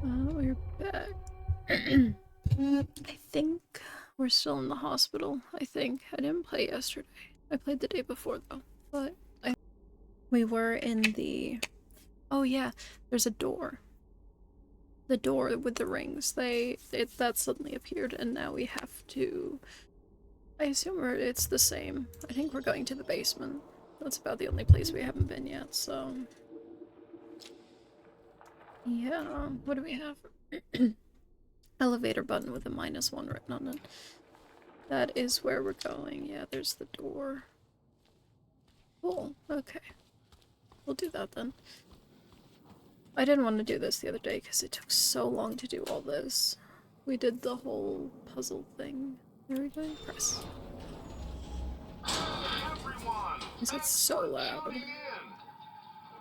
We're back. I think we're still in the hospital. I think. I didn't play yesterday. I played the day before though. But we were in the... Oh yeah, there's a door. The door with the rings. That suddenly appeared and now we have to... I assume it's the same. I think we're going to the basement. That's about the only place we haven't been yet, so... Yeah, what do we have? Elevator button with a -1 written on it. That is where we're going. Yeah, there's the door. Cool, okay. We'll do that then. I didn't want to do this the other day because it took so long to do all this. We did the whole puzzle thing. There we go, press. Is it so loud?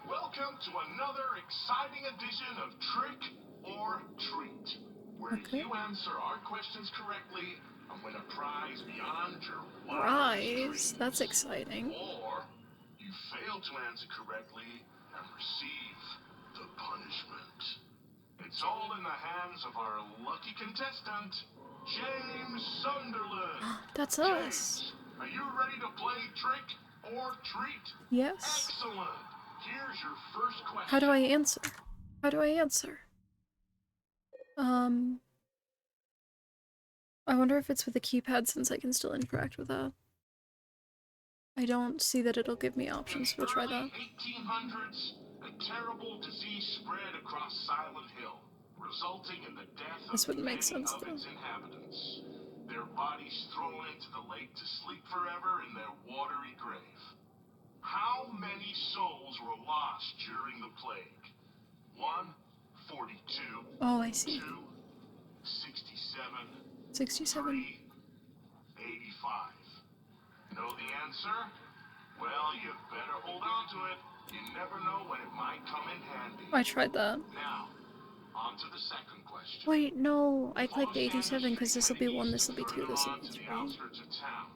Welcome to another exciting edition of Trick or Treat, where you answer our questions correctly and win a prize beyond your prize? That's exciting. Or you fail to answer correctly and receive the punishment. It's all in the hands of our lucky contestant, James Sunderland. That's James, us. are you ready to play Trick or Treat? Yes. Excellent. Here's your first question. How do I answer? How do I answer? I wonder if it's with the keypad since I can still interact with that. I don't see that it'll give me options. We'll try that. 1800s, a terrible disease spread across Silent Hill, resulting in the death This wouldn't make many sense, of though. its inhabitants. Their bodies thrown into the lake to sleep forever in their watery grave. How many souls were lost during the plague? 1, 42. Oh, I see. 2, 67. 67. 3, 85. Know the answer? Well, you better hold on to it. You never know when it might come in handy. I tried that. Now, on to the second question. Wait, no. I clicked 87 because this will be 1, this will be 2, this will be 3. Outskirts of town.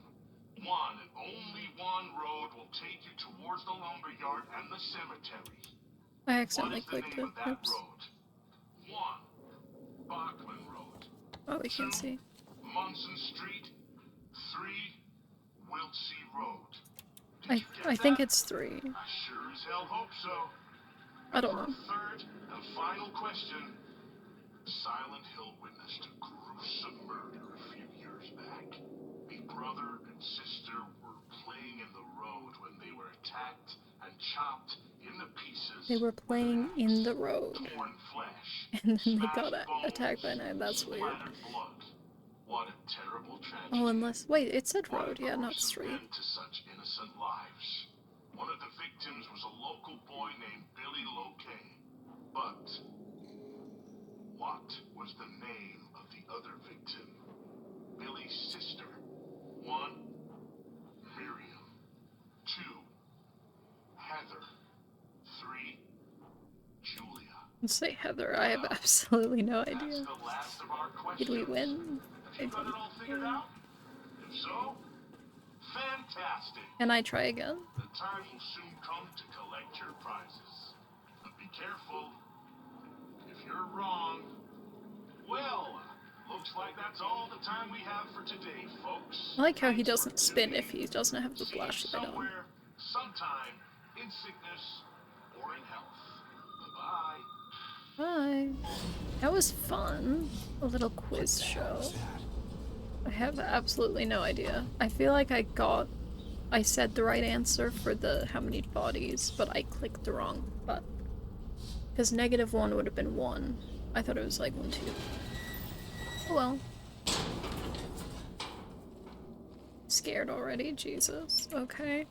One and only one road will take you towards the lumberyard and the cemetery. I accidentally What is clicked the name it. of that Oops. road? 1. Bachman Road. Oh, we can't see. Munson Street. 3. Wiltsey Road. I think it's 3. I sure as hell hope so. I don't know. Third and final question. Silent Hill witnessed a gruesome murder a few years back. A brother and sister were playing in the road when they were attacked and chopped into pieces. They were playing in the road. Torn flesh, And then they got smashed bones, attacked by a knife. That's weird. splattered blood. What a terrible tragedy. Oh, unless... Wait, it said What road. a Yeah, not gruesome street. end to such innocent lives. One of the victims was a local boy named Billy Locay. But what was the name of the other victim? Billy's sister. 1. Miriam. 2. Heather. 3. Julia. Let's say Heather. I have absolutely no That's idea. the last of our Did questions. we win? Have you got it all figured out? If so, fantastic. Can I try again? The time will soon come to collect your prizes. But be careful. If you're wrong, well, looks like that's all the time we have for today, folks. I like how he doesn't spin if he doesn't have the flashlight on. Somewhere, sometime, in sickness or in health. Bye-bye. Bye. That was fun. A little quiz show. I have absolutely no idea. I feel like I said the right answer for the how many bodies, but I clicked the wrong button. Because -1 would have been 1. I thought it was like 1, 2. Oh well. Scared already? Jesus. Okay.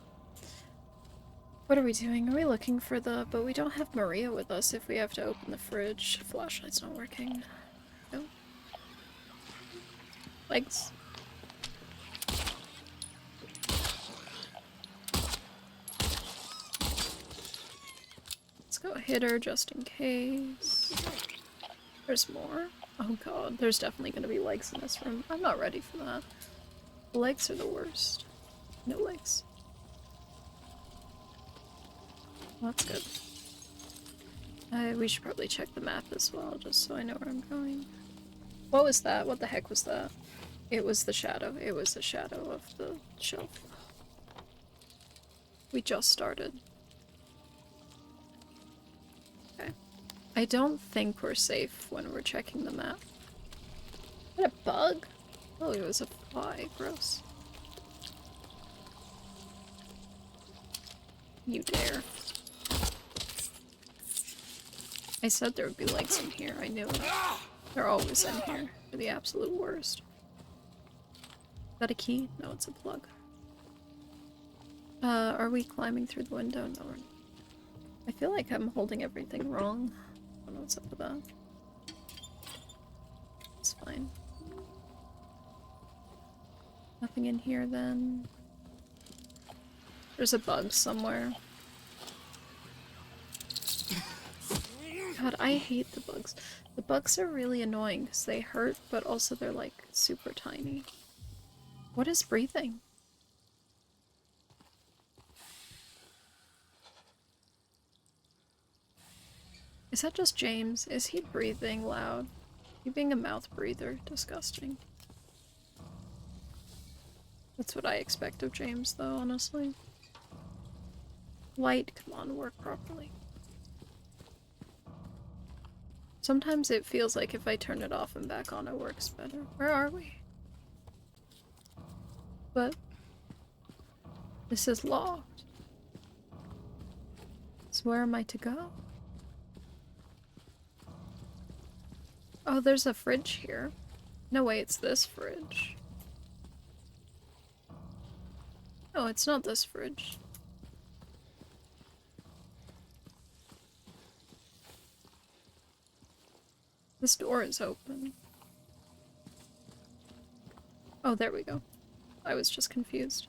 What are we doing? Are we looking for the... But we don't have Maria with us if we have to open the fridge. Flashlight's not working. No. Legs. Let's go hit her just in case. There's more. Oh god, there's definitely gonna be legs in this room. I'm not ready for that. The legs are the worst. No legs. Well, that's good. We should probably check the map as well, just so I know where I'm going. What was that? What the heck was that? It was the shadow. It was the shadow of the shelf. We just started. Okay. I don't think we're safe when we're checking the map. Is that a bug? Oh, it was a fly. Gross. You dare. I said there would be lights in here. I knew it. They're always in here. They're the absolute worst. Is that a key? No, it's a plug. Are we climbing through the window? No, we're not. I feel like I'm holding everything wrong. I don't know what's up with that. It's fine. Nothing in here then. There's a bug somewhere. God, I hate the bugs. The bugs are really annoying because they hurt, but also they're like super tiny. What is breathing? Is that just James? Is he breathing loud? He being a mouth breather. Disgusting. That's what I expect of James, though, honestly. Light, come on, work properly. Sometimes it feels like if I turn it off and back on, it works better. Where are we? But this is locked. So where am I to go? Oh, there's a fridge here. No way, it's this fridge. No, it's not this fridge. This door is open. Oh, there we go. I was just confused.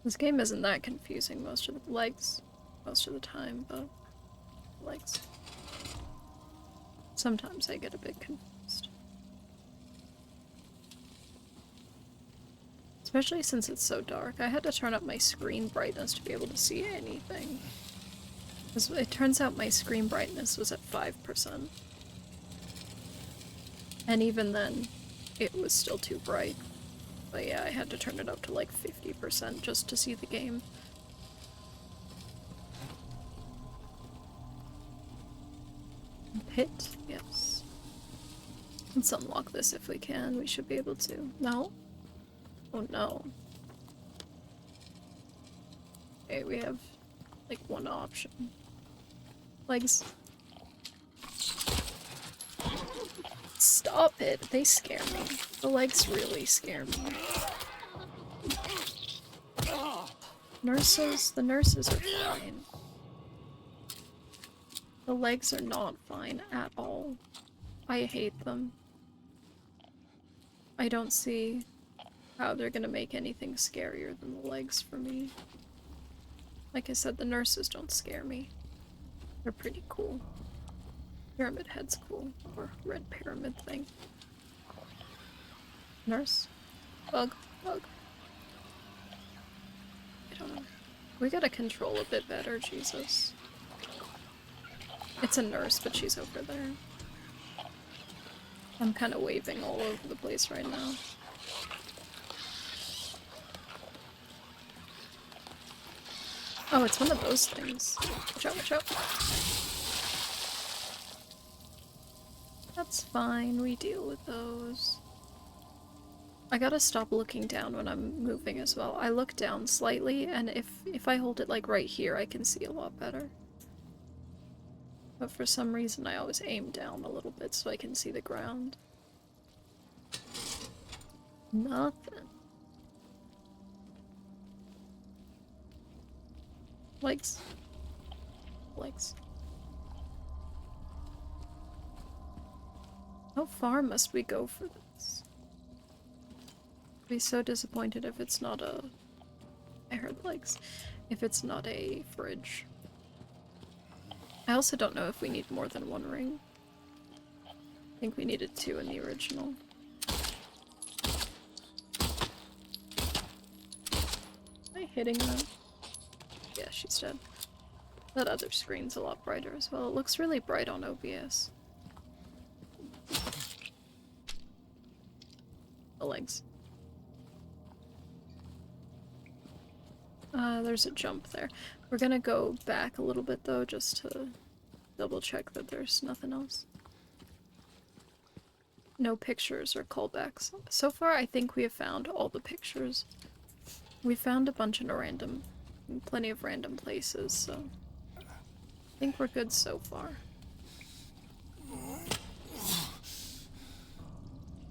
This game isn't that confusing most of the time, but legs. Sometimes I get a bit confused. Especially since it's so dark. I had to turn up my screen brightness to be able to see anything. It turns out my screen brightness was at 5%. And even then, it was still too bright. But yeah, I had to turn it up to like 50% just to see the game. Pit? Yes. Let's unlock this if we can. We should be able to. No? Oh no. Okay, we have like one option. Legs. Stop it. They scare me. The legs really scare me. The nurses are fine. The legs are not fine at all. I hate them. I don't see how they're gonna make anything scarier than the legs for me. Like I said, the nurses don't scare me. They're pretty cool. Pyramid Head's cool. Or red pyramid thing. Nurse? Bug. Bug. I don't know. We gotta control a bit better, Jesus. It's a nurse, but she's over there. I'm kind of waving all over the place right now. Oh, it's one of those things. Watch out, watch out. That's fine, we deal with those. I gotta stop looking down when I'm moving as well. I look down slightly, and if I hold it like right here, I can see a lot better. But for some reason, I always aim down a little bit so I can see the ground. Nothing. Legs. Legs. How far must we go for this? I'd be so disappointed if it's not a... I heard legs. If it's not a fridge. I also don't know if we need more than one ring. I think we needed 2 in the original. Am I hitting her? Yeah, she's dead. That other screen's a lot brighter as well. It looks really bright on OBS. The legs. There's a jump there. We're gonna go back a little bit though, just to double check that there's nothing else. No pictures or callbacks. So far, I think we have found all the pictures. We found a bunch of plenty of random places, so I think we're good so far.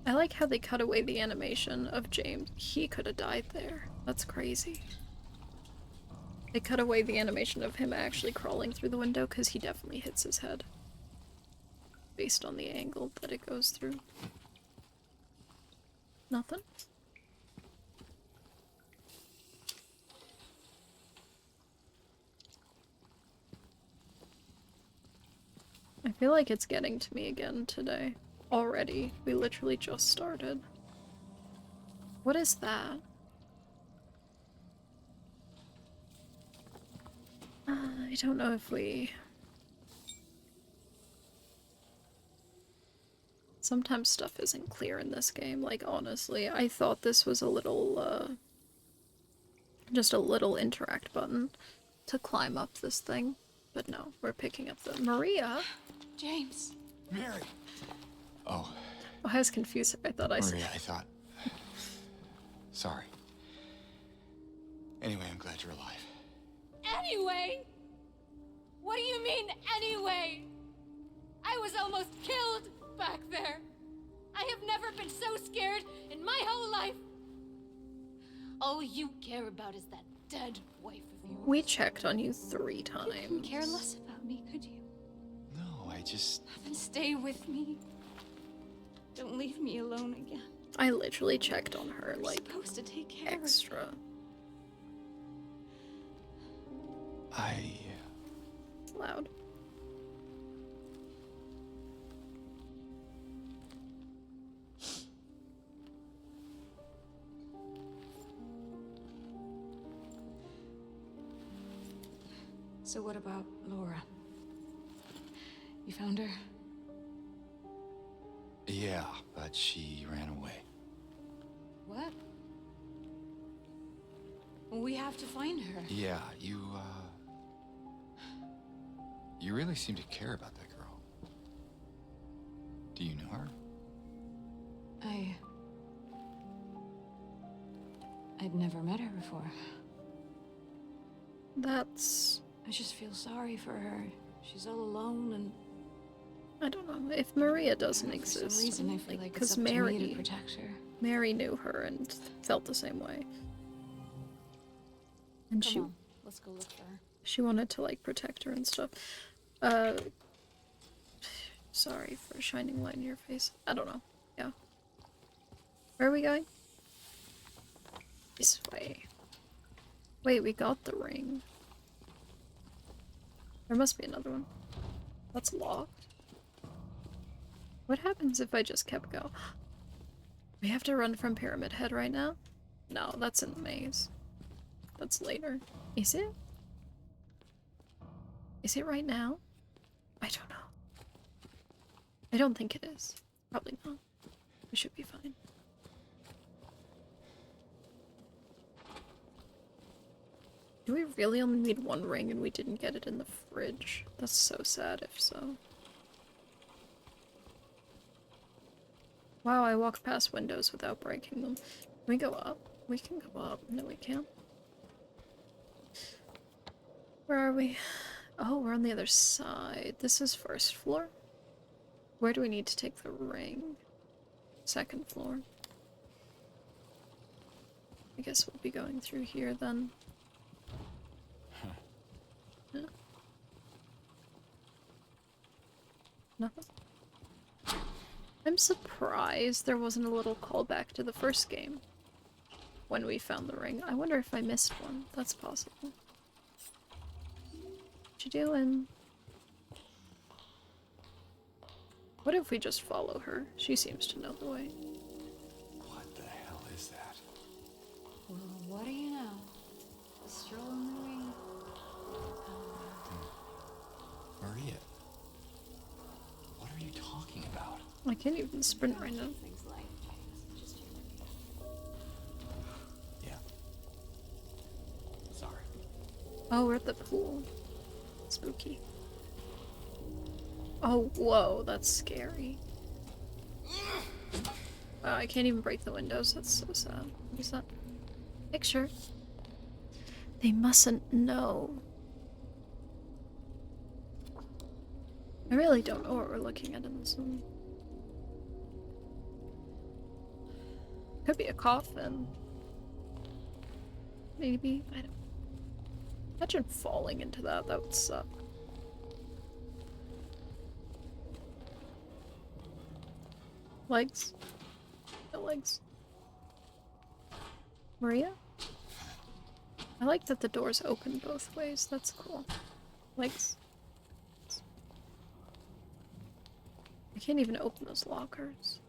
I like how they cut away the animation of James. He could have died there. That's crazy. They cut away the animation of him actually crawling through the window because he definitely hits his head. Based on the angle that it goes through. Nothing? I feel like it's getting to me again today. Already. We literally just started. What is that? I don't know if we... Sometimes stuff isn't clear in this game, like, honestly. I thought this was a little, just a little interact button to climb up this thing. But no, we're picking up the... Maria? James. Mary! Oh. Oh, I was confused. I thought I said... Maria, I thought... Sorry. Anyway, I'm glad you're alive. Anyway? What do you mean, anyway? I was almost killed back there. I have never been so scared in my whole life. All you care about is that dead wife of yours. We checked on you 3 times. You couldn't care less about me, could you? No, I just... Then stay with me. Don't leave me alone again. I literally checked on her, like, You're supposed to take care extra. of me. Loud. So what about Laura? You found her? Yeah, but she ran away. What? Well, we have to find her. Yeah, you really seem to care about that girl. Do you know her? I'd never met her before. That's... I just feel sorry for her. She's all alone and... I don't know. If Maria doesn't For exist... some reason, I feel like it's because up to Mary... me to protect her. Mary knew her and felt the same way. And Come on, let's go look for her. she wanted to, like, protect her and stuff. Sorry for shining light in your face. I don't know. Yeah. Where are we going? This way. Wait, we got the ring. There must be another one. That's locked. What happens if I just kept going? We have to run from Pyramid Head right now? No, that's in the maze. That's later. Is it? Is it right now? I don't know. I don't think it is. Probably not. We should be fine. Do we really only need 1 ring and we didn't get it in the fridge? That's so sad if so. Wow, I walked past windows without breaking them. Can we go up? We can go up. No, we can't. Where are we? Oh, we're on the other side. This is 1st floor. Where do we need to take the ring? 2nd floor. I guess we'll be going through here then. Yeah. Nothing. I'm surprised there wasn't a little callback to the first game when we found the ring. I wonder if I missed one. That's possible. What you doing? What if we just follow her? She seems to know the way. What the hell is that? Well, what do you know? A stroll in the rain. about. I can't even sprint right now. Things like just you and me. Yeah. Sorry. Oh, we're at the pool. Spooky. Oh, whoa, that's scary. Wow, I can't even break the windows. That's so sad. What is that? Picture. They mustn't know. I really don't know what we're looking at in this one. Could be a coffin. Maybe. I don't. Imagine falling into that. That would suck. Legs? No legs. Maria? I like that the doors open both ways. That's cool. Legs? I can't even open those lockers.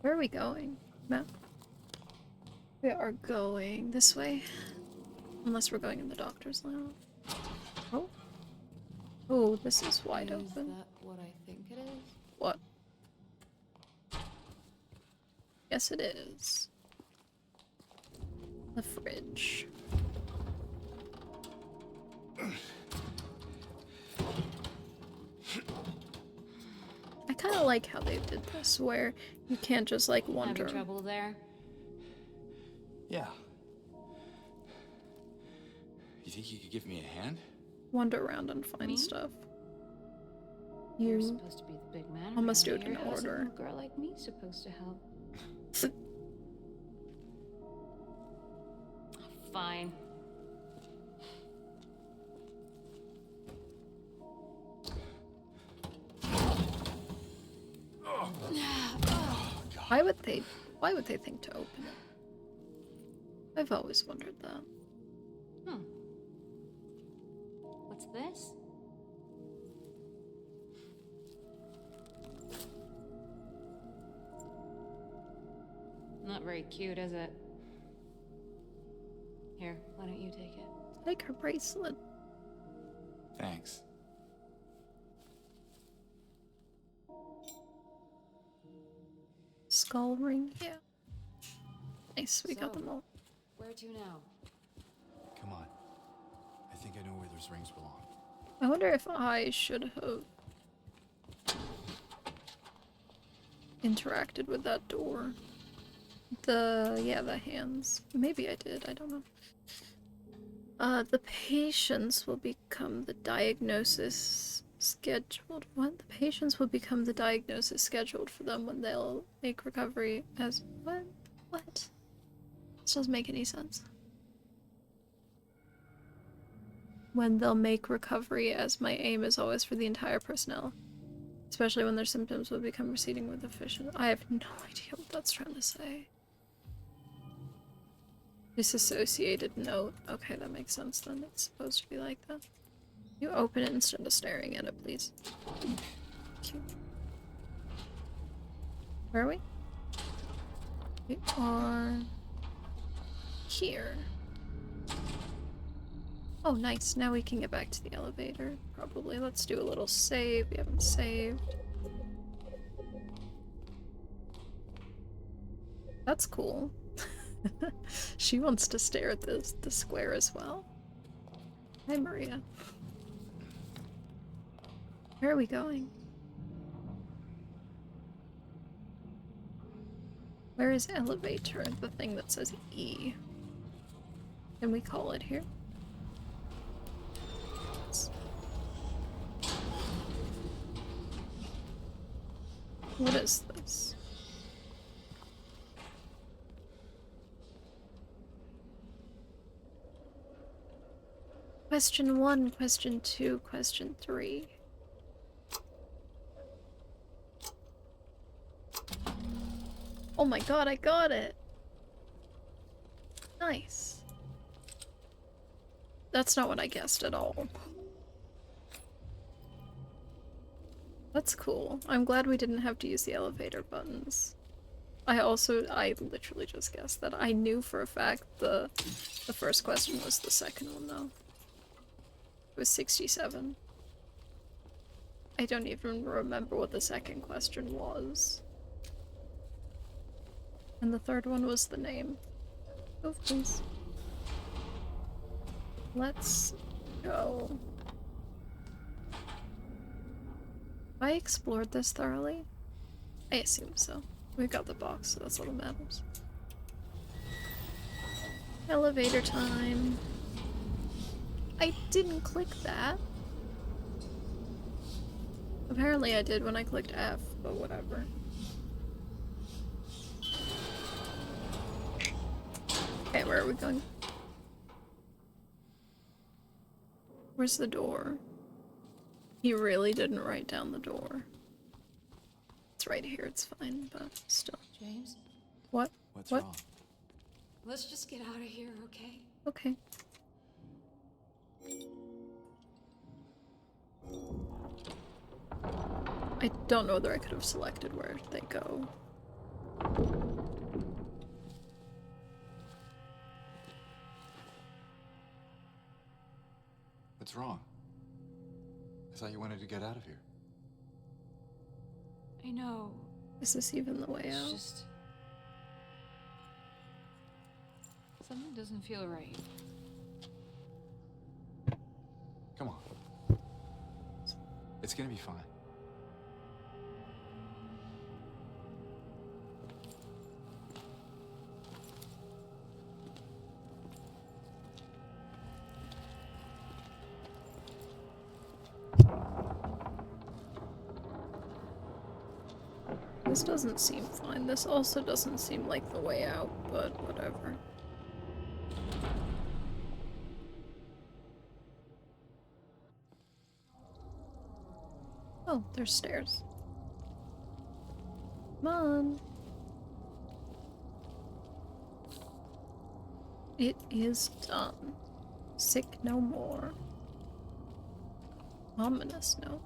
Where are we going? Map? We are going this way. Unless we're going in the doctor's lounge. Oh. Oh, this is wide open. Is that what I think it is? What? Yes, it is. The fridge. I kind of like how they did this, where you can't just like wander. Having trouble there? Yeah. You think you could give me a hand? Wander around and find Me? stuff. You're You supposed to be the big man. almost around do it in here. How's a order. little girl like me supposed to help? Fine. Why would they think to open it? I've always wondered that. What's this? Not very cute, is it? Here, why don't you take it? Like her bracelet. Thanks. Skull ring, yeah. Nice, we got So- them all. Where to now? Come on. I think I know where those rings belong. I wonder if I should have interacted with that door. The hands. Maybe I did, I don't know. The patients will become the diagnosis scheduled. What? The patients will become the diagnosis scheduled for them when they'll make recovery as. What? What? This doesn't make any sense. When they'll make recovery, as my aim is always for the entire personnel. Especially when their symptoms will become receding with efficient. I have no idea what that's trying to say. Disassociated note. Okay, that makes sense then. It's supposed to be like that. You open it instead of staring at it, please. Cute. Where are we? We are here. Oh, nice. Now we can get back to the elevator. Probably. Let's do a little save. We haven't saved. That's cool. She wants to stare at the square as well. Hi, Maria. Where are we going? Where is elevator? The thing that says E. Can we call it here? What is this? Question 1, question 2, question 3. Oh my god, I got it! Nice. That's not what I guessed at all. That's cool. I'm glad we didn't have to use the elevator buttons. I literally just guessed that. I knew for a fact the first question was the second one, though. It was 67. I don't even remember what the second question was. And the third one was the name. Move, please. Let's go. Have I explored this thoroughly? I assume so. We got the box, so that's all that matters. Elevator time. I didn't click that. Apparently I did when I clicked F, but whatever. Okay, where are we going? Where's the door? He really didn't write down the door. It's right here, it's fine, but still. James, What? What's What? wrong? let's just get out of here, okay? Okay. I don't know whether I could have selected where they go. What's wrong? I thought you wanted to get out of here. I know. Is this even the way It's out? just... something doesn't feel right. Come on. It's gonna be fine. This doesn't seem fine. This also doesn't seem like the way out, but whatever. Oh, there's stairs. Come on. It is done. Sick no more. Ominous note.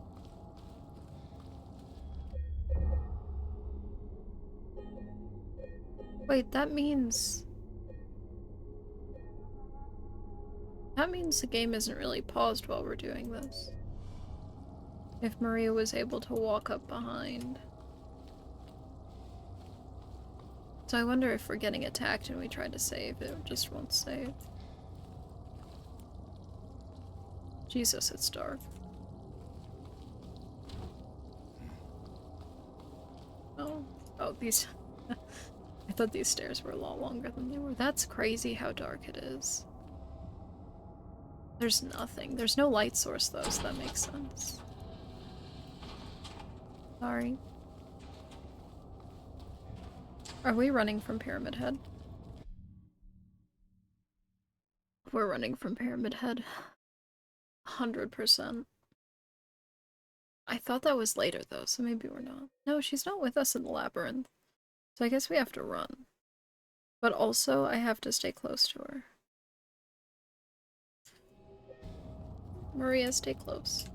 Wait, that means... that means the game isn't really paused while we're doing this. If Maria was able to walk up behind. So I wonder if we're getting attacked and we try to save, it just won't save. Jesus, it's dark. Oh, oh, these... I thought these stairs were a lot longer than they were. That's crazy how dark it is. There's nothing. There's no light source though, so that makes sense. Sorry. Are we running from Pyramid Head? We're running from Pyramid Head. 100%. I thought that was later though, so maybe we're not. No, she's not with us in the labyrinth. So I guess we have to run. But also, I have to stay close to her. Maria, stay close.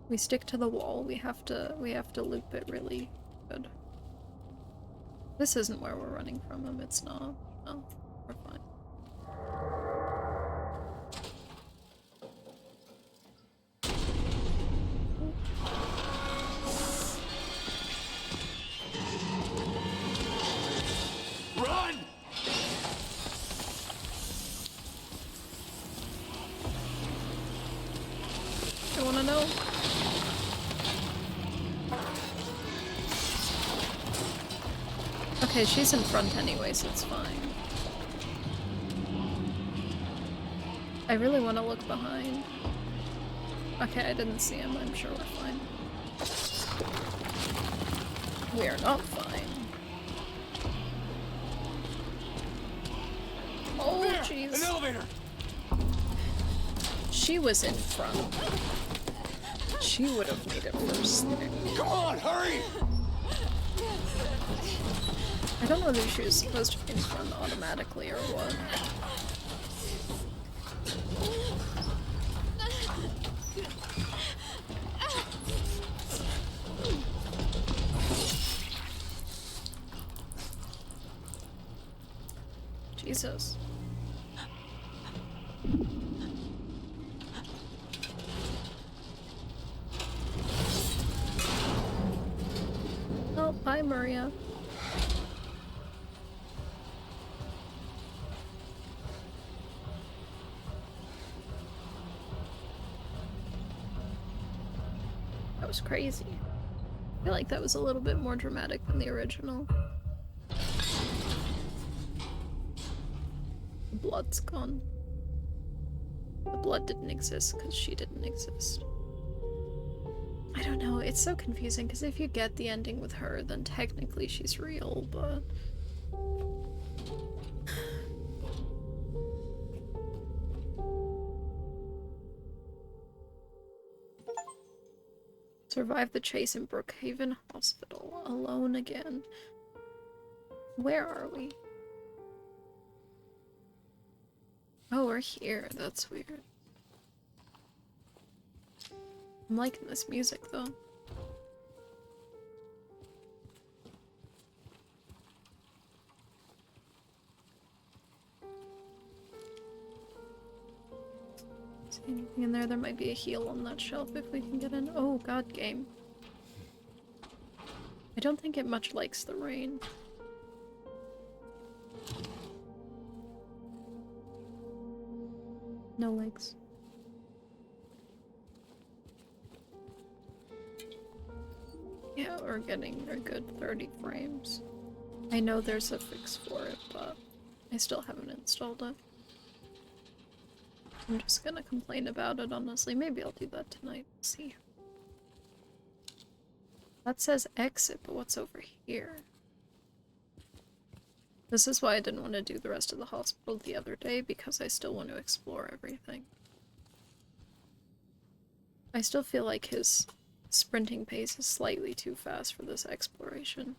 We stick to the wall. We have to loop it really good. This isn't where we're running from him. It's not. No, we're fine. Run! You wanna know? Okay, she's in front anyway, so it's fine. I really want to look behind. Okay, I didn't see him. I'm sure we're fine. We are not fine. Oh, jeez. An elevator! She was in front. She would have made it first. Come on, hurry! I don't know whether she was supposed to be in front automatically or what. Jesus. Hi, Maria. That was crazy. I feel like that was a little bit more dramatic than the original. The blood's gone. The blood didn't exist because she didn't exist. I don't know, it's so confusing because if you get the ending with her, then technically she's real, but... Survived the chase in Brookhaven Hospital. Alone again. Where are we? Oh, we're here. That's weird. I'm liking this music, though. See anything in there? There might be a heal on that shelf if we can get in. Oh, God, game. I don't think it much likes the rain. No legs. Yeah, we're getting a good 30 frames. I know there's a fix for it, but I still haven't installed it. I'm just gonna complain about it, honestly. Maybe I'll do that tonight. We'll see. That says exit, but what's over here? This is why I didn't want to do the rest of the hospital the other day, because I still want to explore everything. I still feel like his sprinting pace is slightly too fast for this exploration.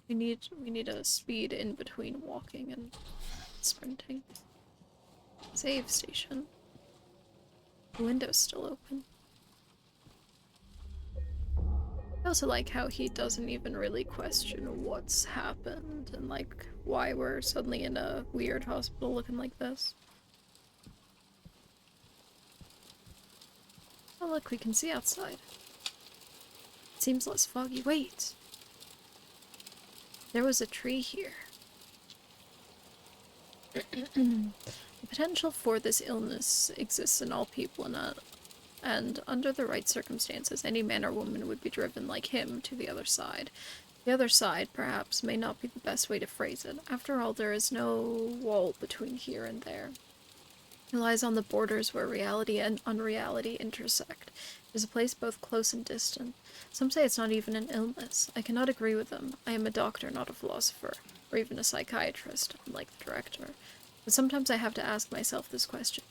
We need a speed in between walking and sprinting. Save station. The window's still open. I also like how he doesn't even really question what's happened and like why we're suddenly in a weird hospital looking like this. Oh look, we can see outside. It seems less foggy. Wait! There was a tree here. The potential for this illness exists in all people, and under the right circumstances, any man or woman would be driven like him to the other side. The other side, perhaps, may not be the best way to phrase it. After all, there is no wall between here and there. It lies on the borders where reality and unreality intersect. It is a place both close and distant. Some say it's not even an illness. I cannot agree with them. I am a doctor, not a philosopher, or even a psychiatrist, unlike the director. But sometimes I have to ask myself this question.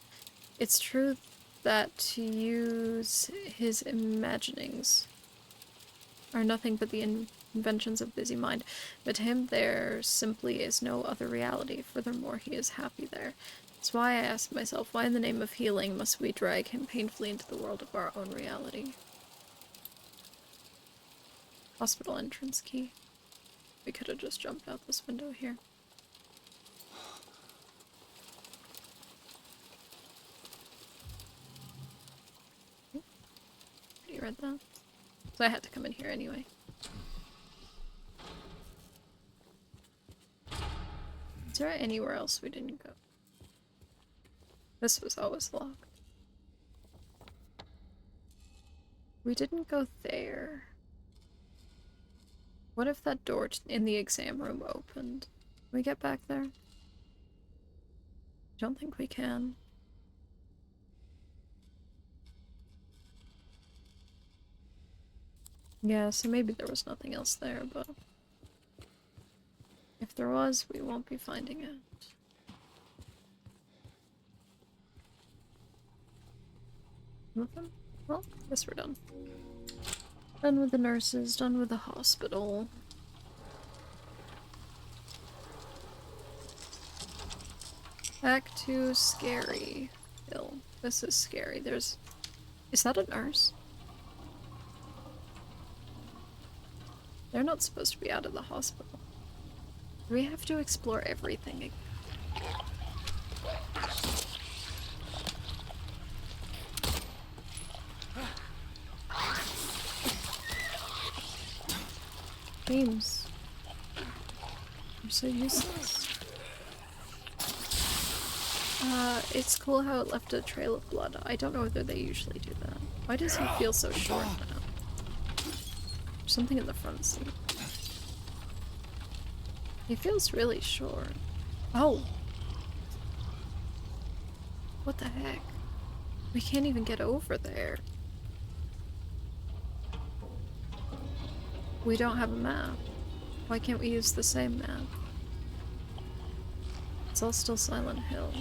It's true that to use his imaginings are nothing but the inventions of busy mind, but to him there simply is no other reality. Furthermore, he is happy there. That's why I ask myself, why in the name of healing must we drag him painfully into the world of our own reality? Hospital entrance key. We could have just jumped out this window here. Already read that. So I had to come in here anyway. Is there anywhere else we didn't go? This was always locked. We didn't go there. What if that door in the exam room opened? Can we get back there? I don't think we can. Yeah, so maybe there was nothing else there, but if there was, we won't be finding it. Nothing? Well, guess we're done. Done with the nurses, done with the hospital. Back to scary. Hill. This is scary. Is that a nurse? They're not supposed to be out of the hospital. We have to explore everything again. Games. You're so useless. It's cool how it left a trail of blood. I don't know whether they usually do that. Why does he feel so short now? There's something in the front seat. He feels really short. Oh! What the heck? We can't even get over there. We don't have a map. Why can't we use the same map? It's all still Silent Hill.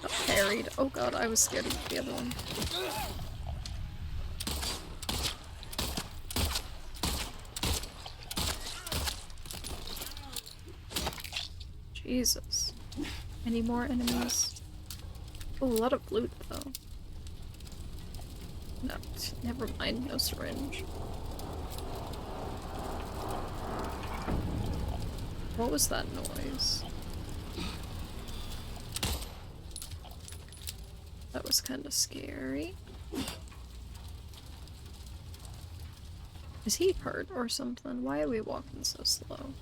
Got parried. Oh god, I was scared of the other one. Jesus. Any more enemies? Oh, a lot of loot though. No, never mind, no syringe. What was that noise? That was kind of scary. Is he hurt or something? Why are we walking so slow?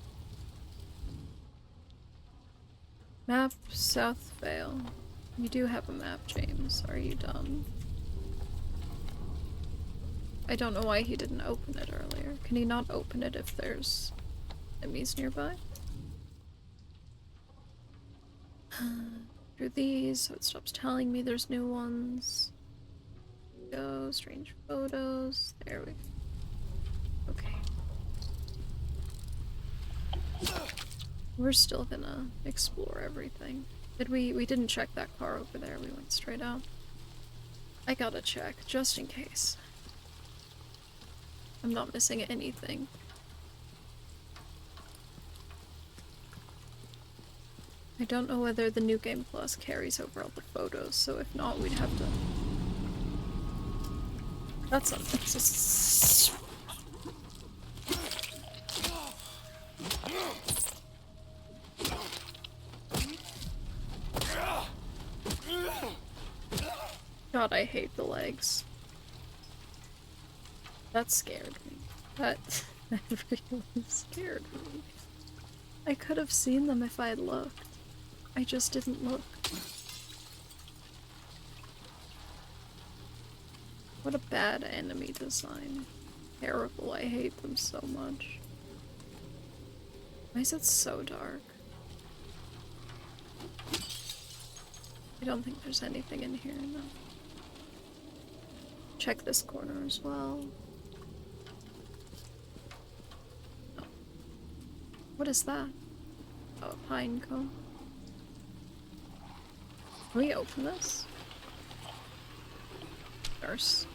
Map South Vale. You do have a map, James. Are you done? I don't know why he didn't open it earlier. Can he not open it if there's enemies nearby? Through these, so it stops telling me there's new ones. Go, strange photos. There we go. Okay. We're still gonna explore everything. We didn't check that car over there, we went straight out. I gotta check, just in case. I'm not missing anything. I don't know whether the New Game Plus carries over all the photos, so if not, we'd have to... That's a... God, I hate the legs. That scared me. That really scared me. I could have seen them if I had looked. I just didn't look. What a bad enemy design. Terrible, I hate them so much. Why is it so dark? I don't think there's anything in here, no. Check this corner as well. Oh. What is that? Oh, a pine cone. Can we open this? Nurse.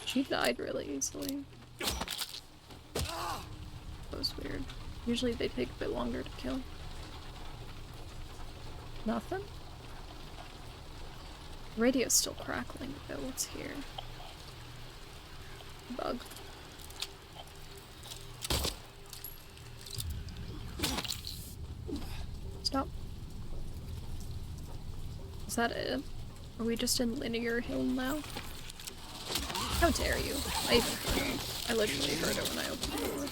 She died really easily. That was weird. Usually they take a bit longer to kill. Nothing? Radio's still crackling, but what's here? Bug. Stop. Is that it? Are we just in linear hill now? How dare you? I even heard it. I literally heard it when I opened the door.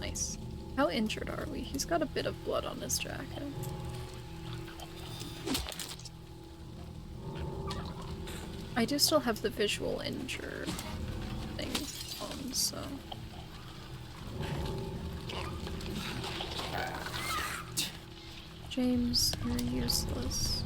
Nice. How injured are we? He's got a bit of blood on his jacket. I do still have the visual injure thing on, so... James, you're useless.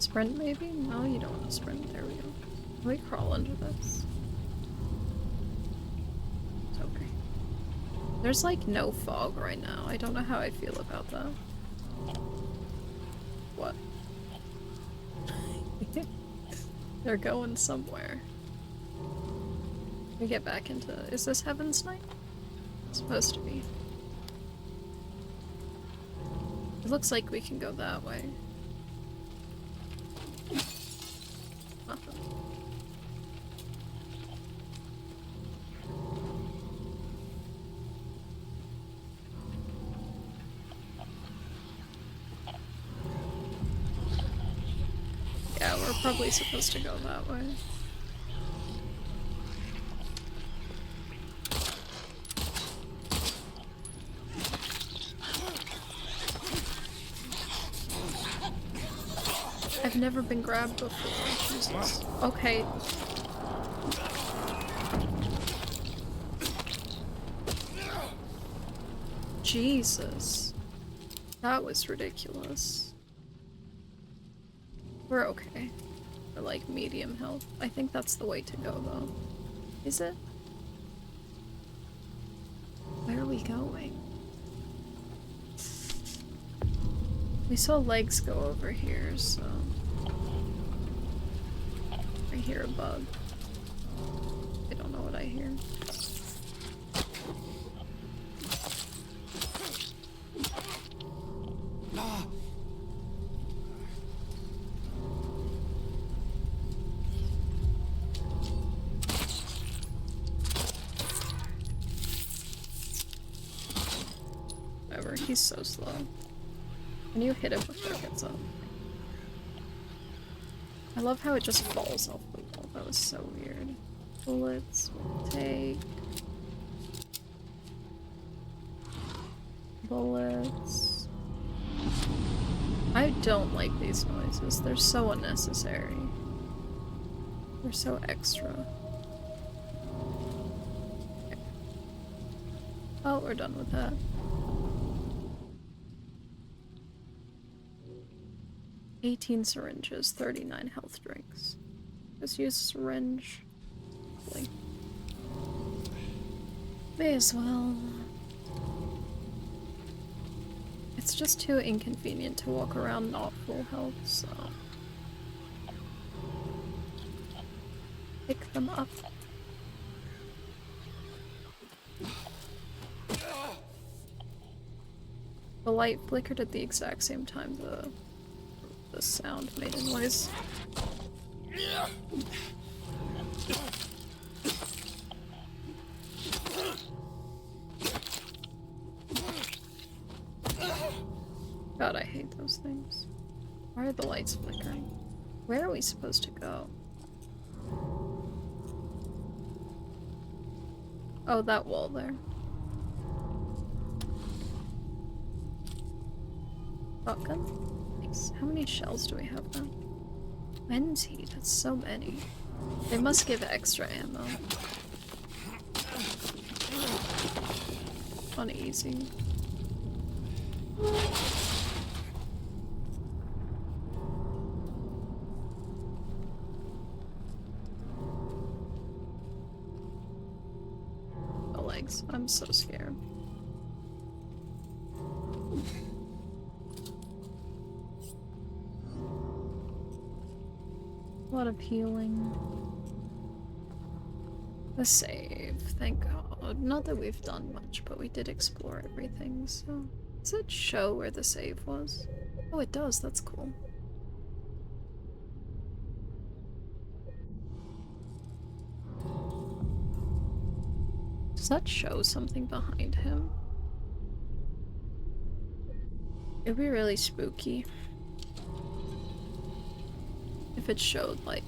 Sprint maybe? No, you don't want to sprint. There we go. Can we crawl under this? It's okay. There's like no fog right now. I don't know how I feel about that. What? They're going somewhere. We get back into... Is this Heaven's Night? Supposed to be. It looks like we can go that way. Nothing. Yeah, we're probably supposed to go that way. I've never been grabbed before. Jesus. Okay. Jesus. That was ridiculous. We're okay. We're like medium health. I think that's the way to go though. Is it? Where are we going? We saw legs go over here, so... I hear a bug. I don't know what I hear. Whatever, he's so slow. Can you hit it before it gets up? I love how it just falls off the wall. That was so weird. Bullets, take. Bullets. I don't like these noises. They're so unnecessary. They're so extra. Okay. Oh, we're done with that. $18 syringes, 39 health drinks. Just use a syringe. Hopefully. May as well. It's just too inconvenient to walk around not full health, so... Pick them up. The light flickered at the exact same time the sound made a noise. God, I hate those things. Why are the lights flickering? Where are we supposed to go? Oh, that wall there. Shotgun? Nice. How many shells do we have now? Plenty. That's so many. They must give extra ammo. On easy. The legs. I'm so scared. A lot of healing. A save, thank God. Not that we've done much, but we did explore everything, so... Does it show where the save was? Oh, it does, that's cool. Does that show something behind him? It'd be really spooky if it showed, like...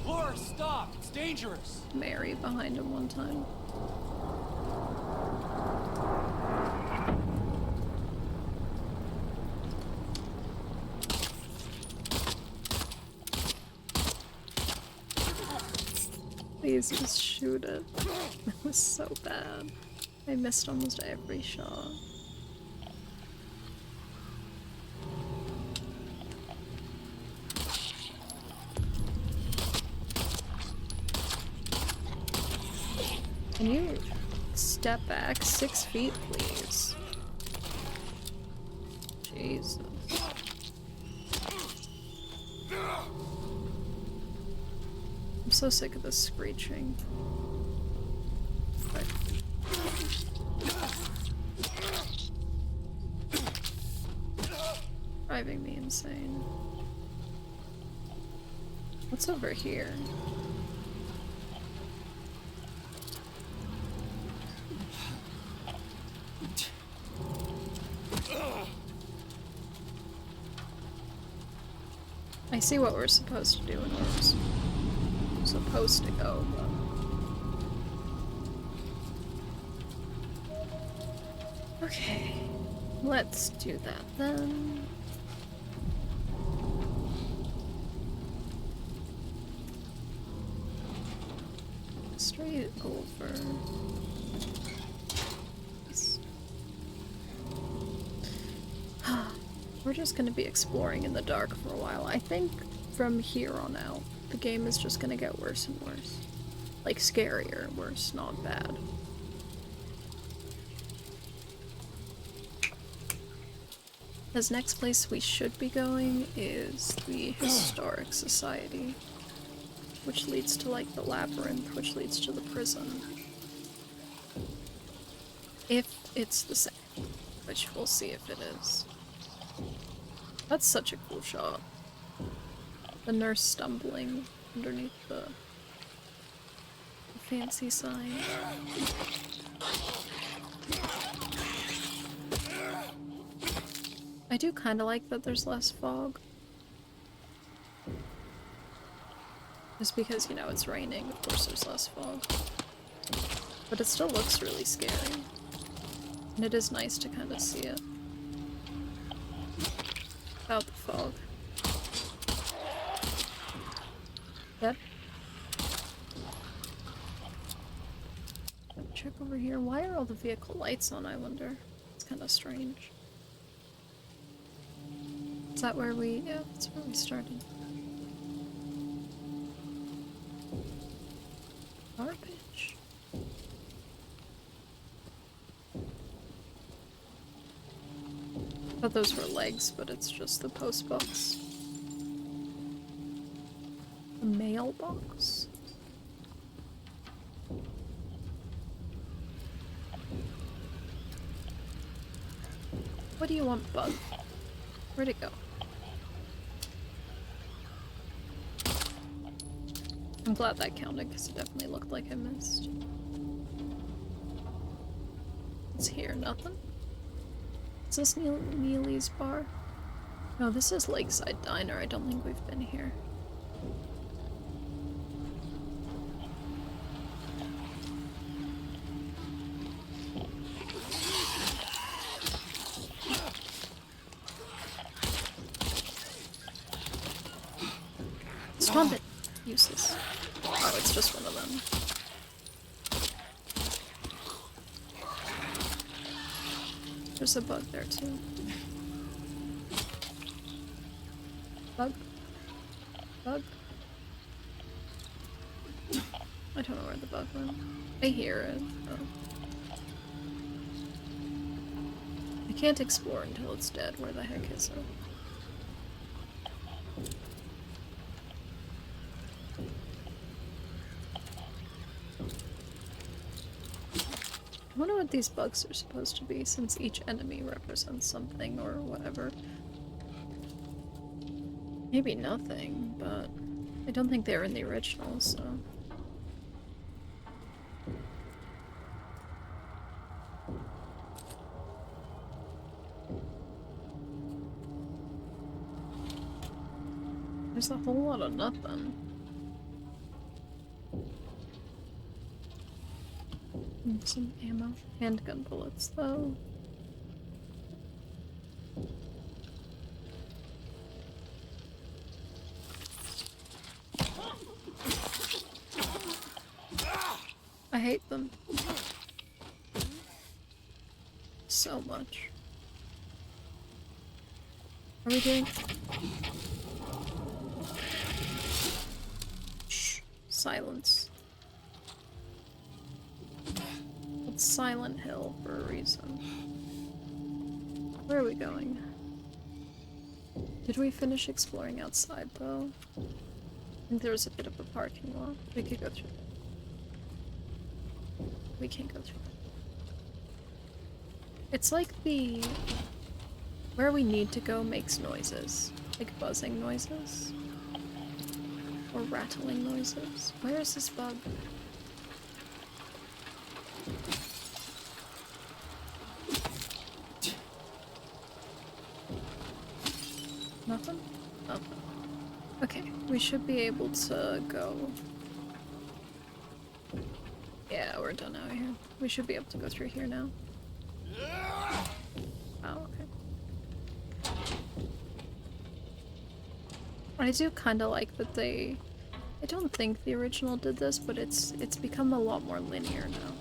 Laura, stop! It's dangerous! Mary behind him one time. Please just shoot it. That was so bad. I missed almost every shot. Can you step back 6 feet, please? Jesus. I'm so sick of this screeching. Right. driving me insane. What's over here? I see what we're supposed to do and where we're supposed to go, but... Okay, let's do that then. Straight over. Nice. We're just gonna be exploring in the dark for a while. I think from here on out, the game is just gonna get worse and worse. Like, scarier, worse, not bad. This next place we should be going is the Historic Society, which leads to, like, the labyrinth, which leads to the prison. If it's the same, which we'll see if it is. That's such a cool shot. The nurse stumbling underneath the fancy sign. I do kind of like that there's less fog. Just because, you know, it's raining, of course there's less fog. But it still looks really scary. And it is nice to kind of see it. Without the fog. Yep. Check over here. Why are all the vehicle lights on, I wonder? It's kind of strange. Is that where we... yeah, that's where we started. Garbage. I thought those were legs, but it's just the post box. A mailbox? What do you want, bug? Where'd it go? I'm glad that counted, because it definitely looked like I missed. What's here? Nothing? Is this Neely's bar? No, this is Lakeside Diner. I don't think we've been here. Swamp it! Useless. Oh, it's just one of them. There's a bug there too. Bug? Bug? I don't know where the bug went. I hear it, though. I can't explore until it's dead. Where the heck is it? I wonder what these bugs are supposed to be, since each enemy represents something or whatever. Maybe nothing, but I don't think they were in the original, so... There's a whole lot of nothing. Some ammo. Handgun bullets, though. I hate them. So much. Are we doing? Shh. Silence. It's Silent Hill for a reason. Where are we going? Did we finish exploring outside, though? I think there was a bit of a parking lot. We could go through that. We can't go through that. It's like the where we need to go makes noises. Like buzzing noises. Or rattling noises. Where is this bug? Nothing? Oh. Okay, we should be able to go. Yeah, we're done out here. We should be able to go through here now. Oh, okay. I do kind of like that they... I don't think the original did this, but it's become a lot more linear now.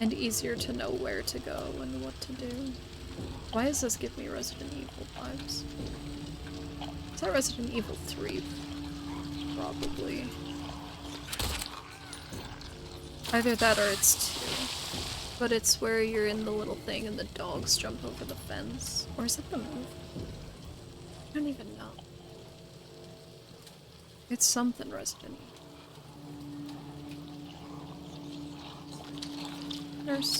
And easier to know where to go and what to do. Why does this give me Resident Evil vibes? Is that Resident Evil 3? Probably. Either that or it's 2. But it's where you're in the little thing and the dogs jump over the fence. Or is it the move? I don't even know. It's something Resident Evil. Nurse.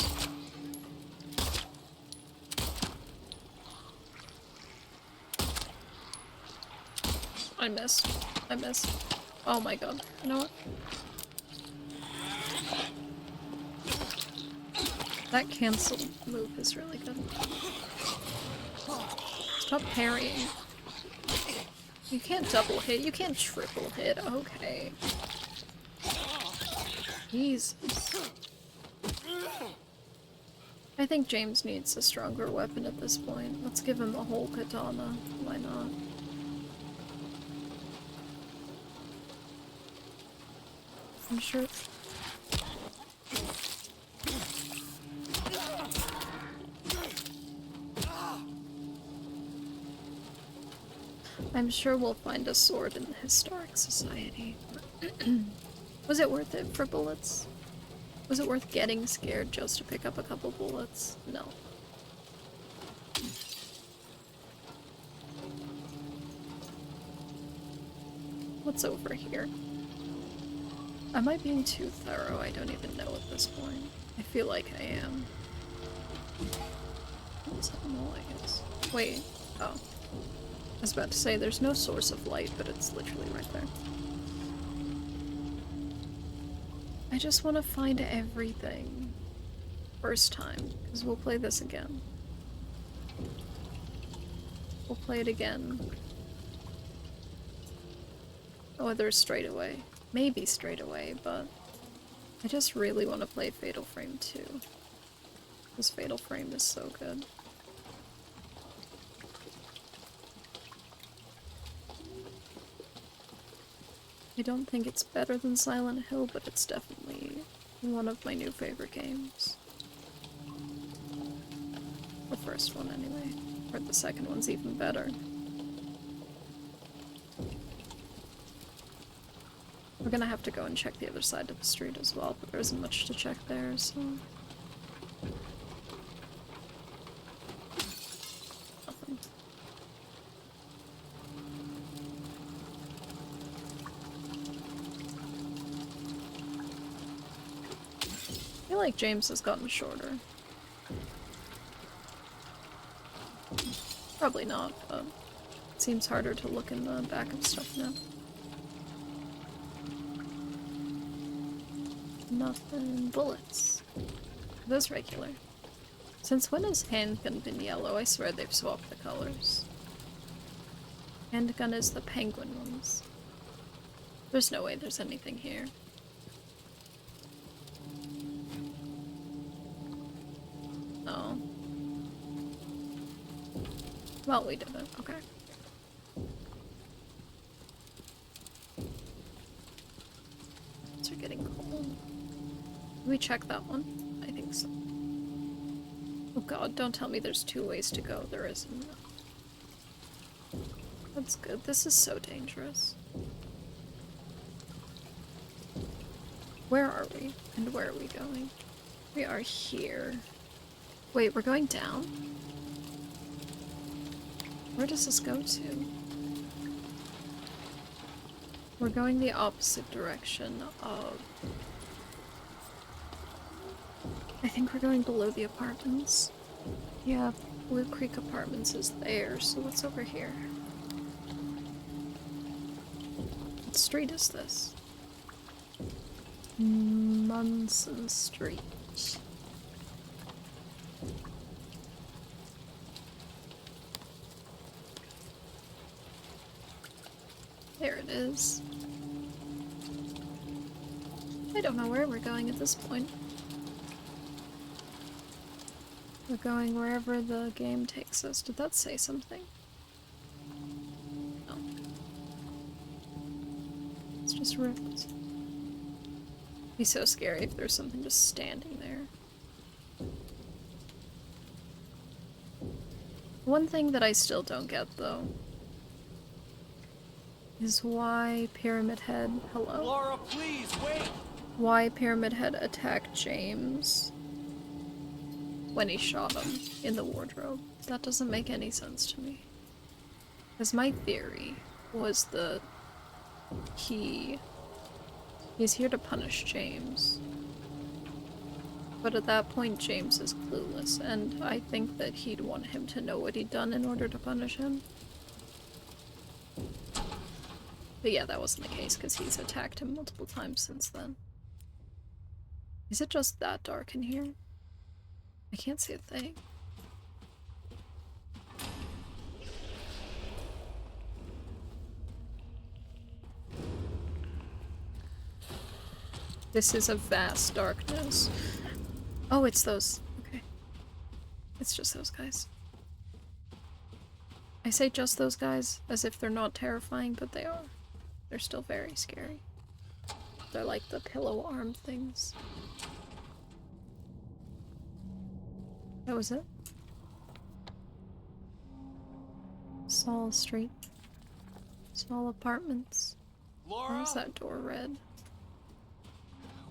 I missed. I missed. Oh my god. You know what? That cancel move is really good. Stop parrying. You can't double hit, you can't triple hit. Okay. Jesus. I think James needs a stronger weapon at this point. Let's give him a whole katana. Why not? I'm sure. I'm sure we'll find a sword in the Historic Society. Was it worth it for bullets? Was it worth getting scared just to pick up a couple bullets? No. What's over here? Am I being too thorough? I don't even know at this point. I feel like I am. What's that mole, I guess? Wait. Oh. I was about to say, there's no source of light, but it's literally right there. I just want to find everything. First time, because we'll play this again. We'll play it again. Whether straight away. Maybe straight away, but I just really want to play Fatal Frame 2. This Fatal Frame is so good. I don't think it's better than Silent Hill, but it's definitely one of my new favorite games. The first one, anyway. Or the second one's even better. We're gonna have to go and check the other side of the street as well, but there isn't much to check there, so... Nothing. I feel like James has gotten shorter. Probably not, but it seems harder to look in the back of stuff now. Nothing. Bullets. Those regular. Since when has handgun been yellow? I swear they've swapped the colors. Handgun is the penguin ones. There's no way there's anything here. Oh. Well, we did it. Okay. These are getting cold. Did we check that one? I think so. Oh god, don't tell me there's 2 ways to go. There isn't. That's good. This is so dangerous. Where are we? And where are we going? We are here. Wait, we're going down? Where does this go to? We're going the opposite direction of... I think we're going below the apartments. Yeah, Blue Creek Apartments is there, so what's over here? What street is this? Munson Street. There it is. I don't know where we're going at this point. We're going wherever the game takes us. Did that say something? No. It's just ripped. Be so scary if there's something just standing there. One thing that I still don't get, though, is why Pyramid Head... Hello? Laura, please, wait! Why Pyramid Head attacked James when he shot him in the wardrobe. That doesn't make any sense to me. Because my theory was that he's here to punish James. But at that point, James is clueless, and I think that he'd want him to know what he'd done in order to punish him. But yeah, that wasn't the case, because he's attacked him multiple times since then. Is it just that dark in here? I can't see a thing. This is a vast darkness. Oh, it's those. Okay. It's just those guys. I say just those guys as if they're not terrifying, but they are. They're still very scary. They're like the pillow arm things. That was it? Saul Street. Saul Apartments. Laura! Why is that door red?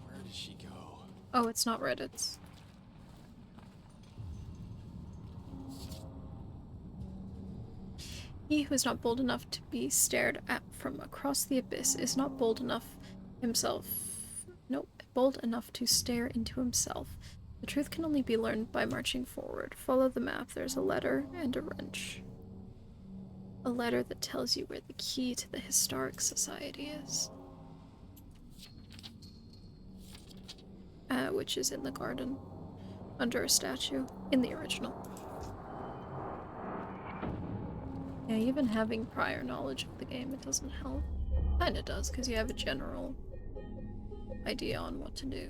Where did she go? Oh, it's not red, it's... He who is not bold enough to be stared at from across the abyss is not bold enough himself. Nope, bold enough to stare into himself. The truth can only be learned by marching forward. Follow the map. There's a letter and a wrench. A letter that tells you where the key to the historic society is. Which is in the garden. Under a statue. In the original. Yeah, even having prior knowledge of the game, it doesn't help. Kinda does, because you have a general idea on what to do.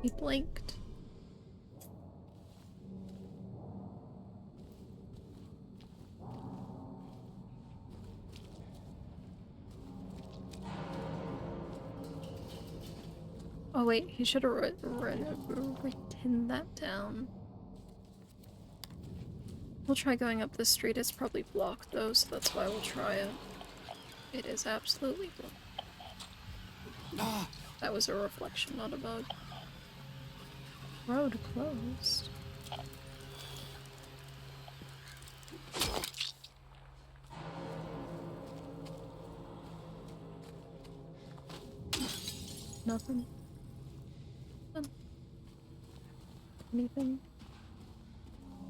He blinked. Oh wait, he should have written that down. We'll try going up this street. It's probably blocked though, so that's why we'll try it. It is absolutely blocked. That was a reflection, not a bug. Road closed. Nothing. Anything?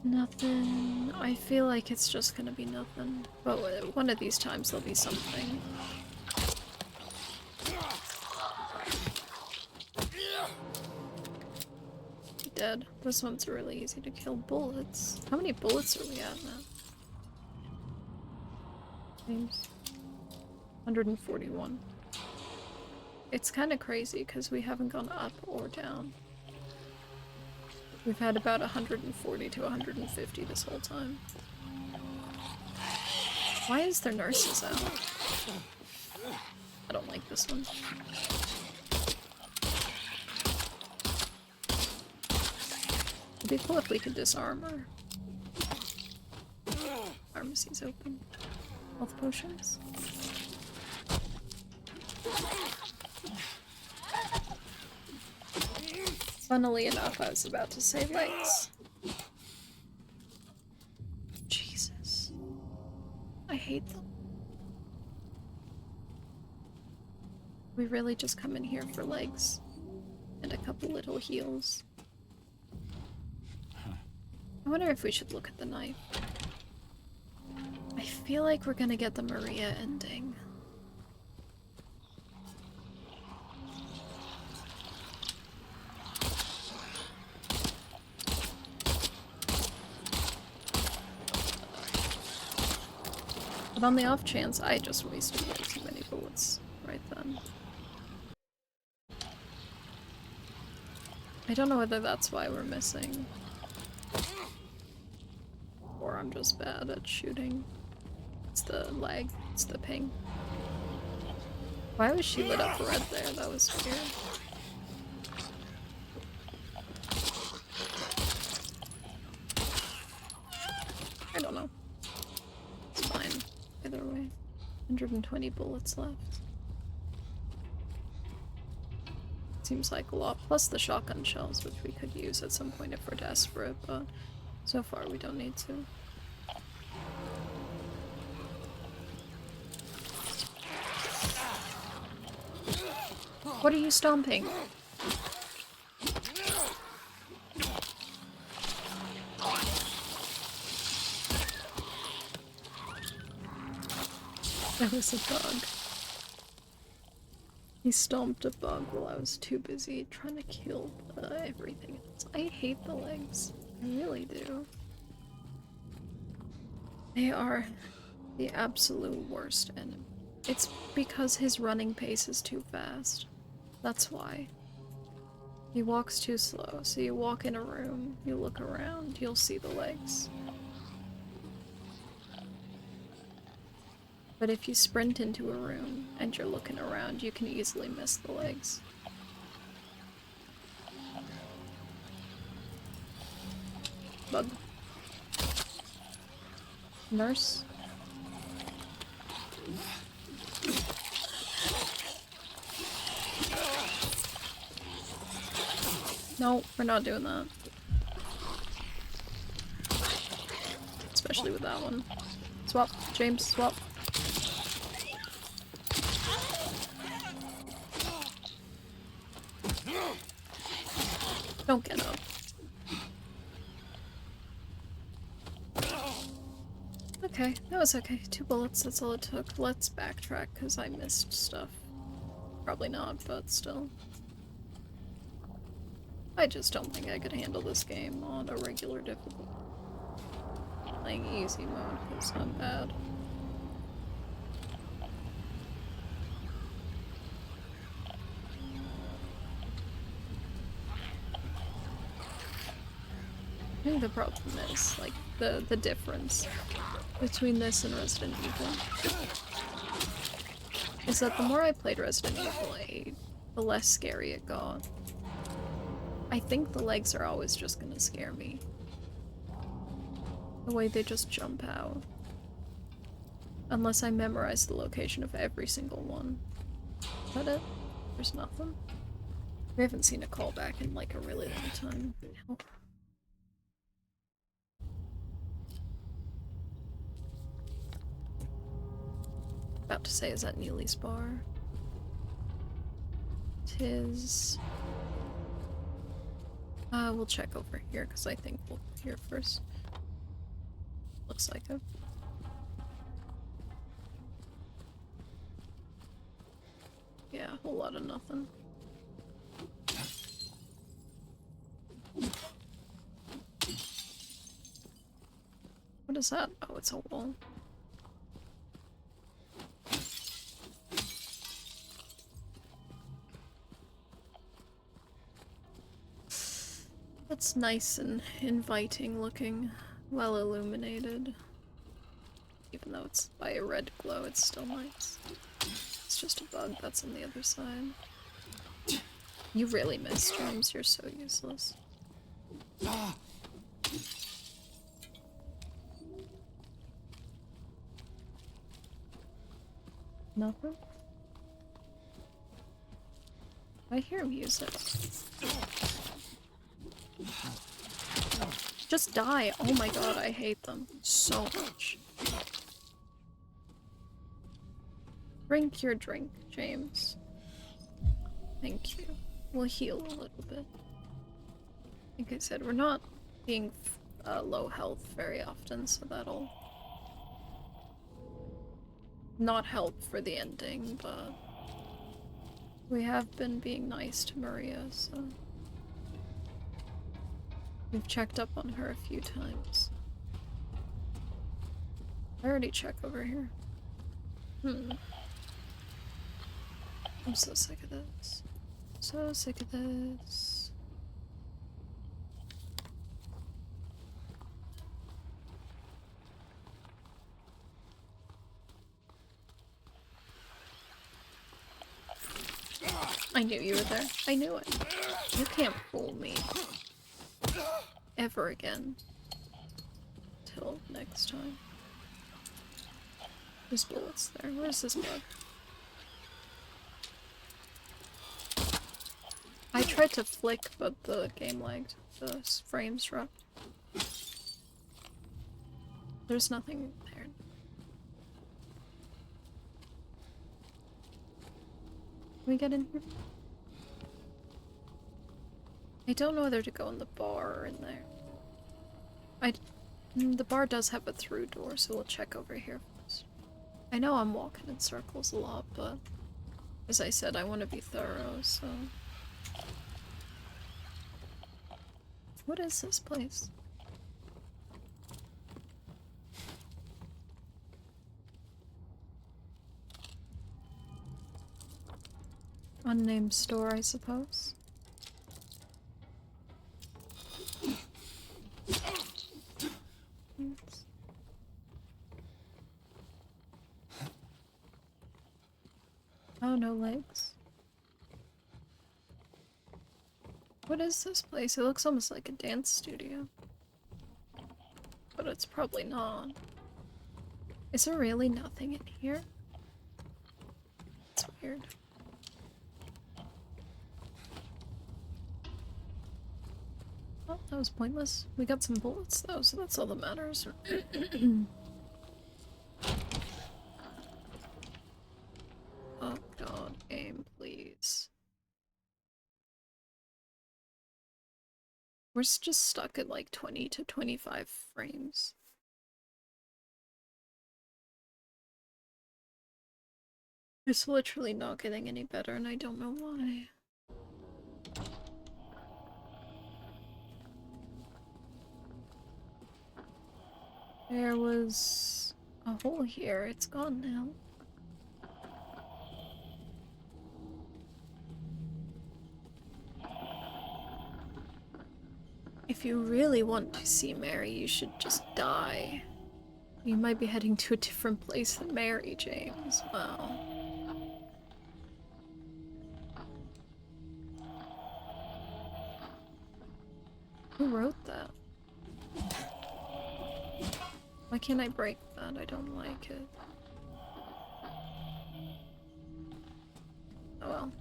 Nothing. I feel like it's just gonna be nothing. But one of these times there'll be something. Dead. This one's really easy to kill. Bullets. How many bullets are we at now? Seems 141. It's kind of crazy because we haven't gone up or down. We've had about 140 to 150 this whole time. Why is there nurses out? I don't like this one. It'd be cool if we could disarm her. Pharmacy's open. Health potions. Funnily enough, I was about to say legs. Jesus. I hate them. We really just come in here for legs and a couple little heals. I wonder if we should look at the knife. I feel like we're gonna get the Maria ending. But on the off chance, I just wasted way too many bullets right then. I don't know whether that's why we're missing. Or I'm just bad at shooting. It's the lag. It's the ping. Why was she lit up red there? That was weird. I don't know. It's fine. Either way. 120 bullets left. Seems like a lot. Plus the shotgun shells, which we could use at some point if we're desperate, but so far we don't need to. What are you stomping? That was a bug. He stomped a bug while I was too busy trying to kill everything else. I hate the legs. I really do. They are the absolute worst enemy. It's because his running pace is too fast. That's why. He walks too slow, so you walk in a room, you look around, you'll see the legs. But if you sprint into a room and you're looking around, you can easily miss the legs. Bug. Nurse? No, we're not doing that. Especially with that one. Swap, James, swap. Don't get up. Okay, that was okay. 2 bullets, that's all it took. Let's backtrack, because I missed stuff. Probably not, but still. I just don't think I could handle this game on a regular difficulty. Playing easy mode, because I'm bad. I think the problem is, like, the difference between this and Resident Evil is that the more I played Resident Evil 8, the less scary it got. I think the legs are always just gonna scare me. The way they just jump out. Unless I memorize the location of every single one. Is that it? There's nothing? We haven't seen a callback in like a really long time. Hell. About to say, is that Neely's bar? Tis... we'll check over here, because I think we'll go here first. Looks like it. Yeah, a whole lot of nothing. What is that? Oh, it's a wall. That's nice and inviting looking, well illuminated. Even though it's by a red glow, it's still nice. It's just a bug that's on the other side. You really missed, James. You're so useless. Nothing? I hear music. Just die. Oh my god, I hate them so much. Drink your drink, James. Thank you. We'll heal a little bit. Like I said, we're not being low health very often, so that'll not help for the ending, but we have been being nice to Maria, so we've checked up on her a few times. I already check over here. I'm so sick of this. So sick of this. I knew you were there. I knew it. You can't fool me. Ever again. Till next time. There's bullets there. Where's this bug? I tried to flick, but the game lagged. The frames dropped. There's nothing there. Can we get in here? I don't know whether to go in the bar or in there. The bar does have a through door, so we'll check over here first. I know I'm walking in circles a lot, but as I said, I want to be thorough, so... What is this place? Unnamed store, I suppose. Oops. Oh, no legs. What is this place? It looks almost like a dance studio. But it's probably not. Is there really nothing in here? It's weird. Oh, that was pointless. We got some bullets though, so that's all that matters. Oh god, aim, please. We're just stuck at like 20 to 25 frames. It's literally not getting any better, and I don't know why. There was a hole here. It's gone now. If you really want to see Mary, you should just die. You might be heading to a different place than Mary, James. Wow. Who wrote that? Why can't I break that? I don't like it. Oh well.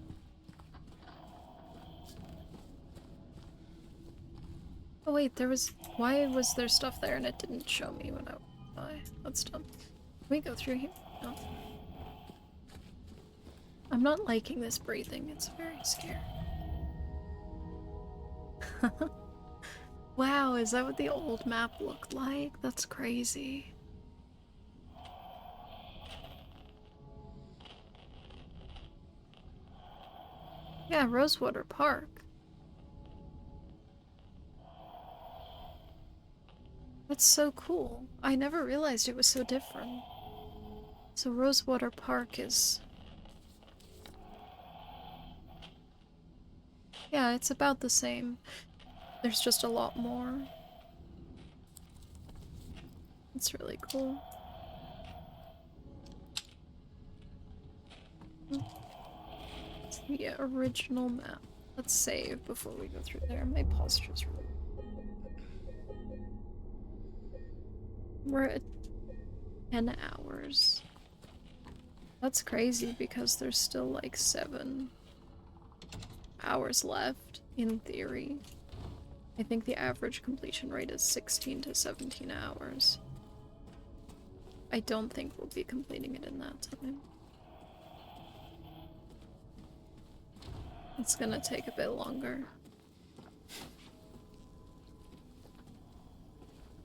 Oh wait, there was... Why was there stuff there and it didn't show me when I went by? That's dumb. Can we go through here? No. I'm not liking this breathing. It's very scary. Wow, is that what the old map looked like? That's crazy. Yeah, Rosewater Park. That's so cool. I never realized it was so different. So Rosewater Park is... Yeah, it's about the same. There's just a lot more. It's really cool. It's the original map. Let's save before we go through there. My posture's really... We're at 10 hours. That's crazy because there's still like 7 hours left in theory. I think the average completion rate is 16 to 17 hours. I don't think we'll be completing it in that time. It's gonna take a bit longer.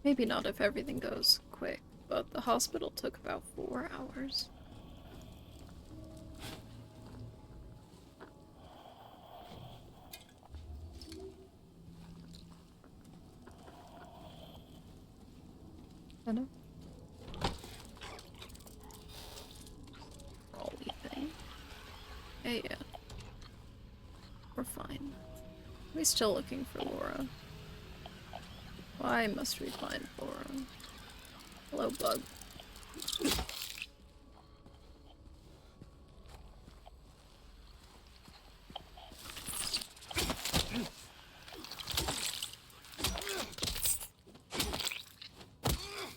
Maybe not if everything goes quick, but the hospital took about 4 hours. Hello? Rolly thing. Yeah, yeah. We're fine. We're still looking for Laura. Why must we find Laura? Hello, bug.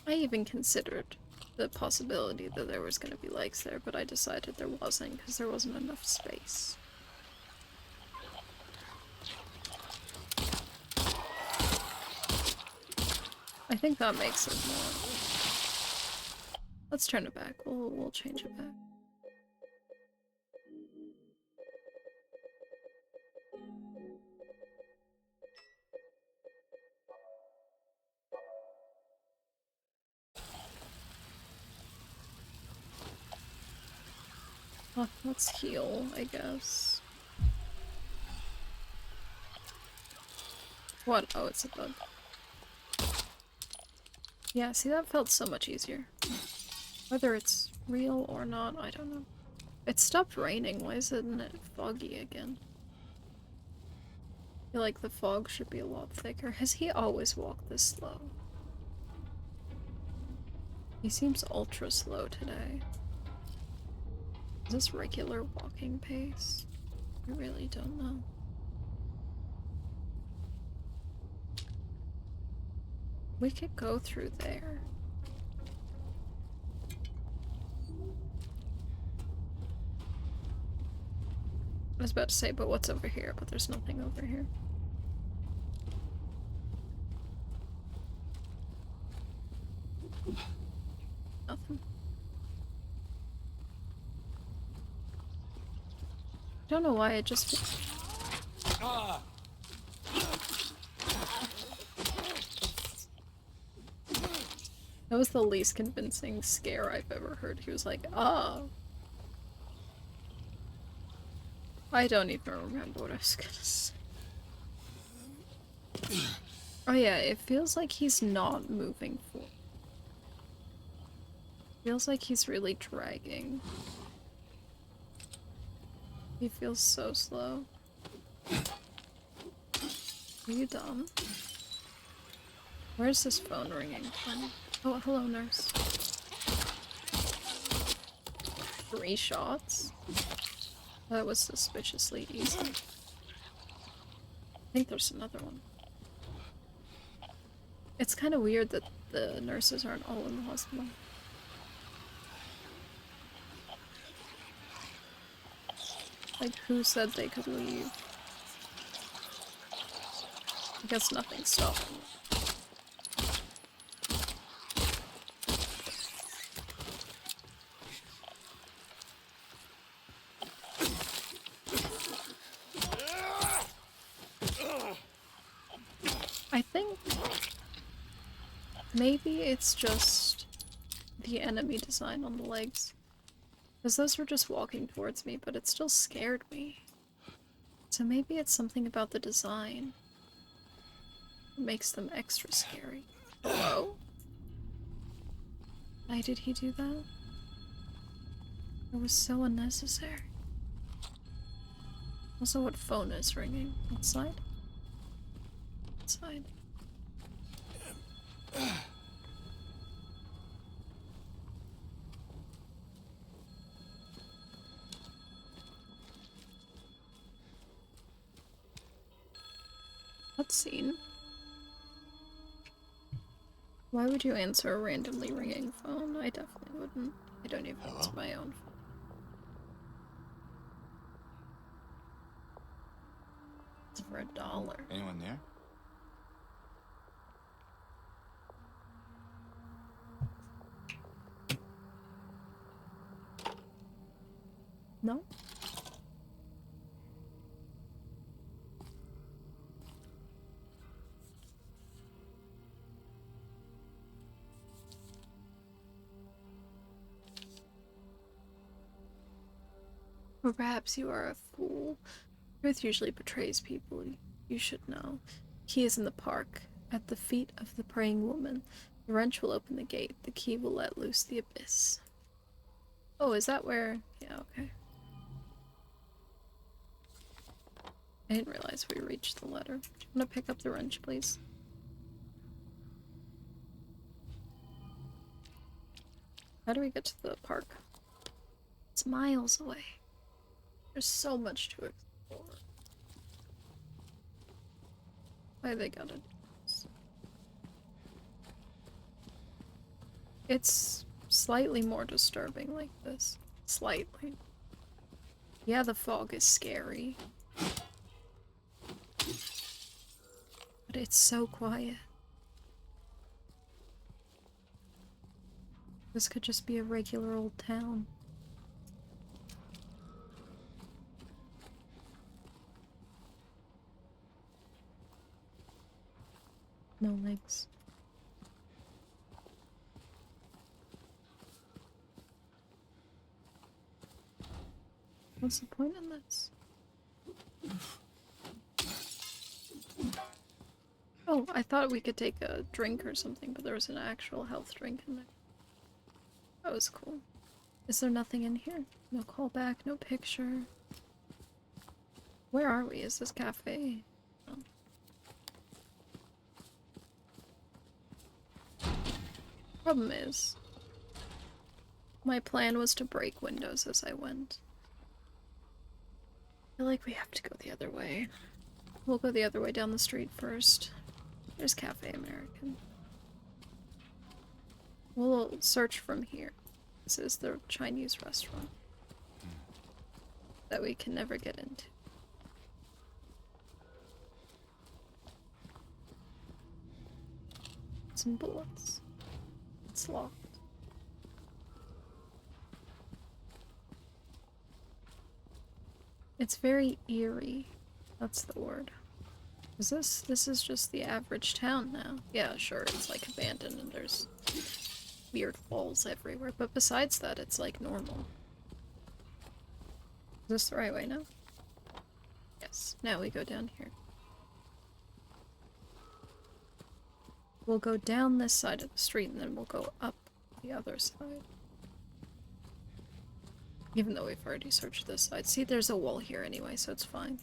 I even considered the possibility that there was going to be legs there, but I decided there wasn't because there wasn't enough space. I think that makes it more. Let's turn it back. We'll change it back. Let's heal, I guess. What? Oh, it's a bug. Yeah, see, that felt so much easier. Whether it's real or not, I don't know. It stopped raining. Why isn't it foggy again? I feel like the fog should be a lot thicker. Has he always walked this slow? He seems ultra slow today. Is this regular walking pace? I really don't know. We could go through there. I was about to say, but what's over here? But there's nothing over here. Nothing. I don't know why I just... That was the least convincing scare I've ever heard. He was like, ah. I don't even remember what I was gonna say. Oh yeah, it feels like he's not moving forward. Feels like he's really dragging. He feels so slow. Are you dumb? Where's this phone ringing from? Oh, hello, nurse. 3 shots? That was suspiciously easy. I think there's another one. It's kind of weird that the nurses aren't all in the hospital. Like, who said they could leave? I guess nothing's stopping them. I think maybe it's just the enemy design on the legs. Because those were just walking towards me, but it still scared me. So maybe it's something about the design that makes them extra scary. Hello? Why did he do that? It was so unnecessary. Also, what phone is ringing? Outside? Outside. Cutscene. Why would you answer a randomly ringing phone? I definitely wouldn't. I don't even answer my own phone. It's for $1. Anyone there? No? Or perhaps you are a fool. Truth usually betrays people. You should know. Key is in the park, at the feet of the praying woman. The wrench will open the gate. The key will let loose the abyss. Oh, is that where... Yeah, okay. I didn't realize we reached the letter. I'm gonna pick up the wrench, please. How do we get to the park? It's miles away. There's so much to explore. Why they gotta do this? It's slightly more disturbing like this. Slightly. Yeah, the fog is scary. But it's so quiet. This could just be a regular old town. No legs. What's the point in this? Oh, I thought we could take a drink or something, but there was an actual health drink in there. That was cool. Is there nothing in here? No callback, no picture. Where are we? Is this cafe? Oh. Problem is, my plan was to break windows as I went. I feel like we have to go the other way. We'll go the other way down the street first. There's Cafe American. We'll search from here. This is the Chinese restaurant that we can never get into. Some bullets. It's locked. It's very eerie. That's the word. Is this is just the average town now. Yeah, sure, it's like abandoned and there's weird walls everywhere, but besides that, it's like normal. Is this the right way now? Yes, now we go down here. We'll go down this side of the street and then we'll go up the other side. Even though we've already searched this side. See, there's a wall here anyway, so it's fine.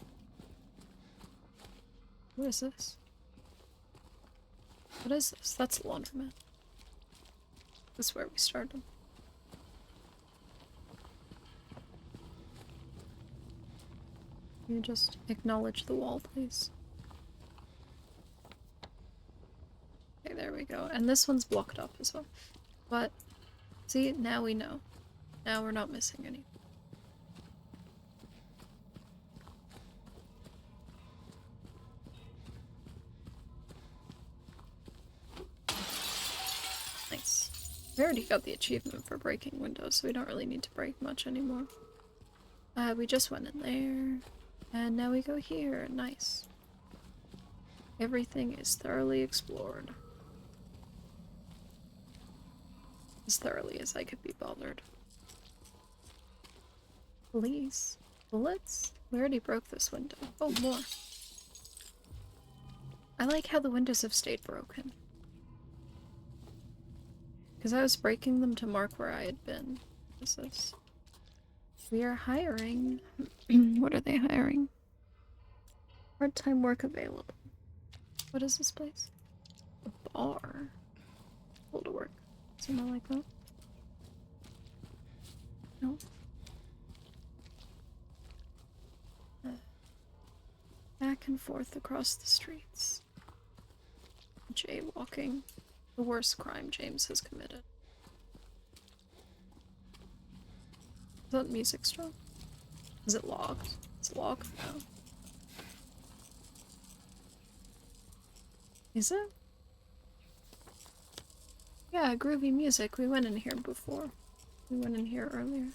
What is this? What is this? That's a laundromat. This is where we started. Can you just acknowledge the wall, please? Okay, there we go. And this one's blocked up as well. But, see, now we know. Now we're not missing any. Nice. We already got the achievement for breaking windows, so we don't really need to break much anymore. We just went in there, and now we go here. Nice. Everything is thoroughly explored. As thoroughly as I could be bothered. Police? Bullets? We already broke this window. Oh, more. I like how the windows have stayed broken. Because I was breaking them to mark where I had been. What is this? We are hiring. What are they hiring? Part-time work available. What is this place? A bar. Hold to work. Something like that? No. Back and forth across the streets. Jaywalking. The worst crime James has committed. Is that music strong? Is it locked? It's locked now. Is it? Yeah, groovy music. We went in here before. We went in here earlier.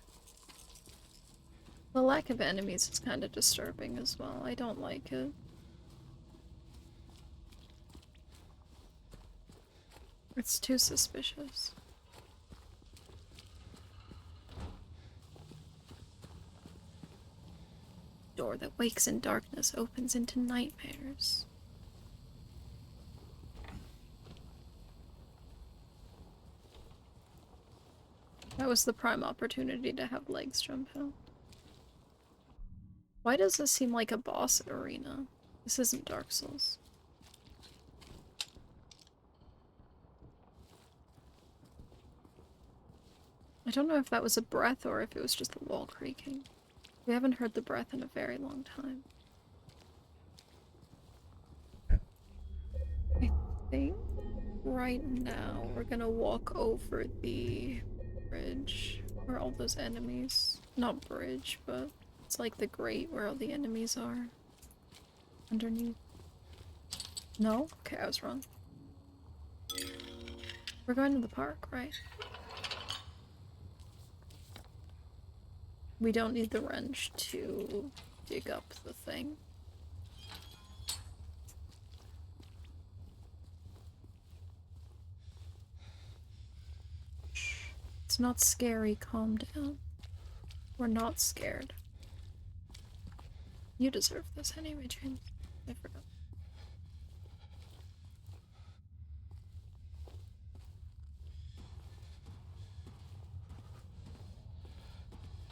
The lack of enemies is kind of disturbing as well. I don't like it. It's too suspicious. door that wakes in darkness opens into nightmares. That was the prime opportunity to have legs jump out. Why does this seem like a boss arena? This isn't Dark Souls. I don't know if that was a breath or if it was just the wall creaking. We haven't heard the breath in a very long time. I think right now we're gonna walk over the bridge where all those enemies, not bridge, but it's like the grate where all the enemies are underneath. No? Okay, I was wrong. We're going to the park, right? We don't need the wrench to dig up the thing. Shh. It's not scary, calm down. We're not scared. You deserve this anyway, James. I forgot.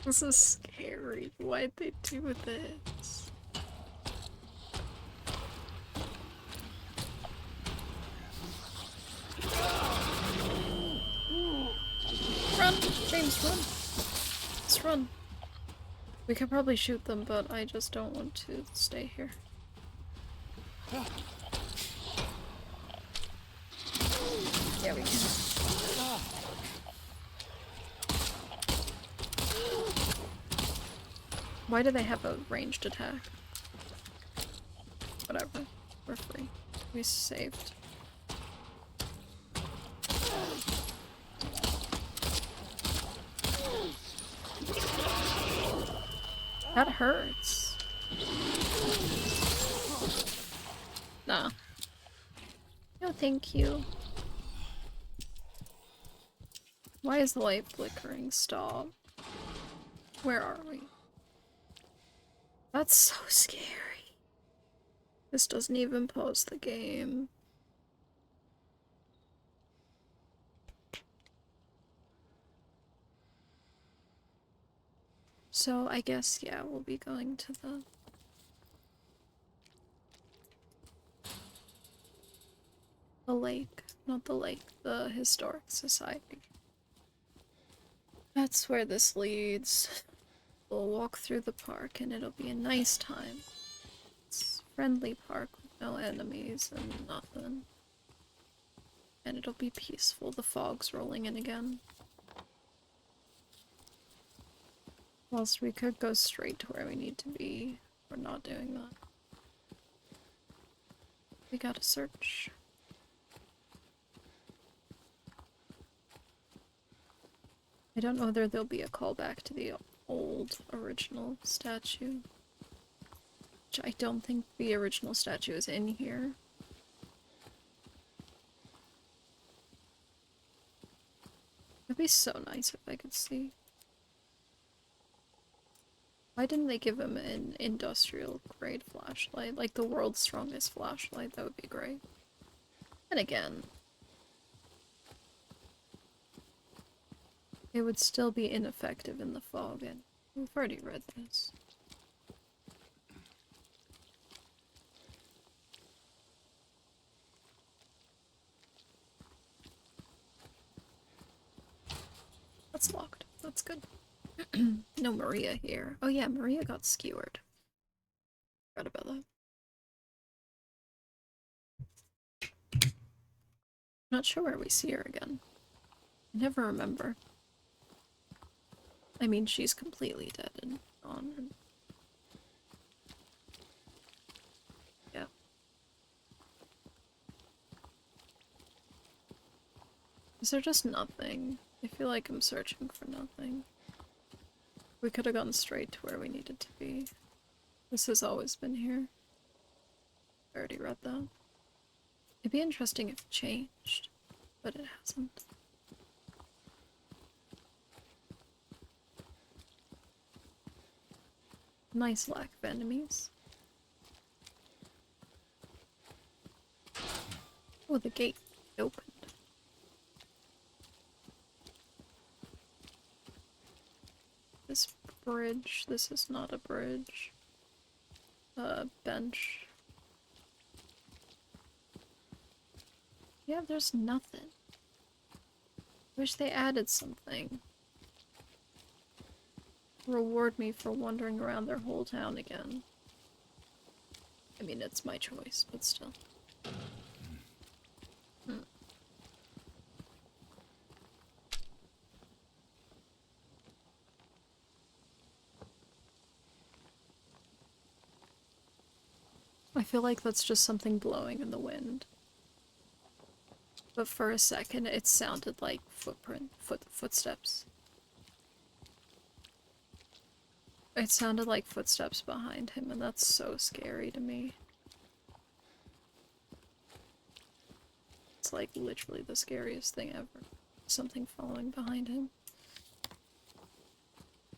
This is scary. Why'd they do this? Run! James, run! Let's run. We could probably shoot them, but I just don't want to stay here. Yeah, we can. Why do they have a ranged attack? Whatever. We're free. We saved. That hurts. Nah. No, thank you. Why is the light flickering? Stop. Where are we? That's so scary. This doesn't even pause the game. So I guess, yeah, we'll be going to the lake. Not the lake, the Historic Society. That's where this leads. We'll walk through the park and it'll be a nice time. It's a friendly park with no enemies and nothing. And it'll be peaceful. The fog's rolling in again. Whilst we could go straight to where we need to be, we're not doing that. We gotta search. I don't know whether there'll be a callback to the old original statue. Which I don't think the original statue is in here. It'd be so nice if I could see. Why didn't they give him an industrial grade flashlight? Like the world's strongest flashlight, that would be great. And again, it would still be ineffective in the fog, and we've already read this. That's locked. That's good. No Maria here. Oh yeah, Maria got skewered. Forgot about that. Not sure where we see her again. I never remember. I mean, she's completely dead and gone. And... yeah. Is there just nothing? I feel like I'm searching for nothing. We could have gone straight to where we needed to be. This has always been here. I already read that. It'd be interesting if it changed, but it hasn't. Nice lack of enemies. Oh, the gate opened. This bridge, this is not a bridge. Bench. Yeah, there's nothing. Wish they added something. Reward me for wandering around their whole town again. I mean, it's my choice, but still. I feel like that's just something blowing in the wind. But for a second, it sounded like footsteps. It sounded like footsteps behind him, and that's so scary to me. It's like literally the scariest thing ever. Something following behind him.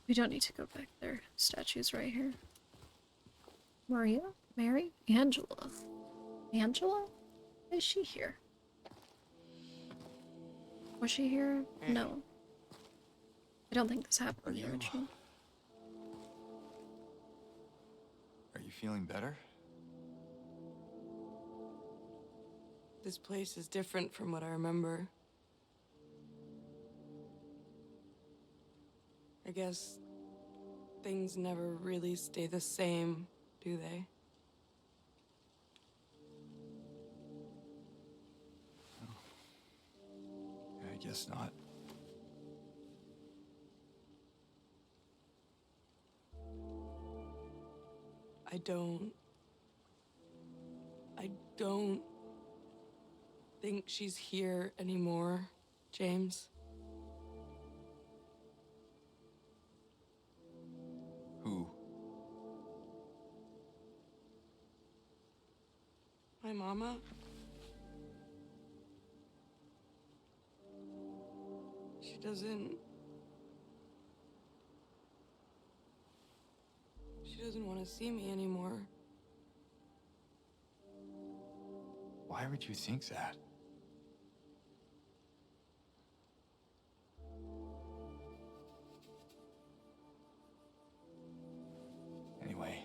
We don't need to go back there. Statue's right here. Maria? Mary? Angela? Angela? Is she here? Was she here? No. I don't think this happened in the original. Are you feeling better? This place is different from what I remember. I guess things never really stay the same, do they? I guess not. I don't think she's here anymore, James. Who? My mama? She doesn't want to see me anymore. Why would you think that? Anyway,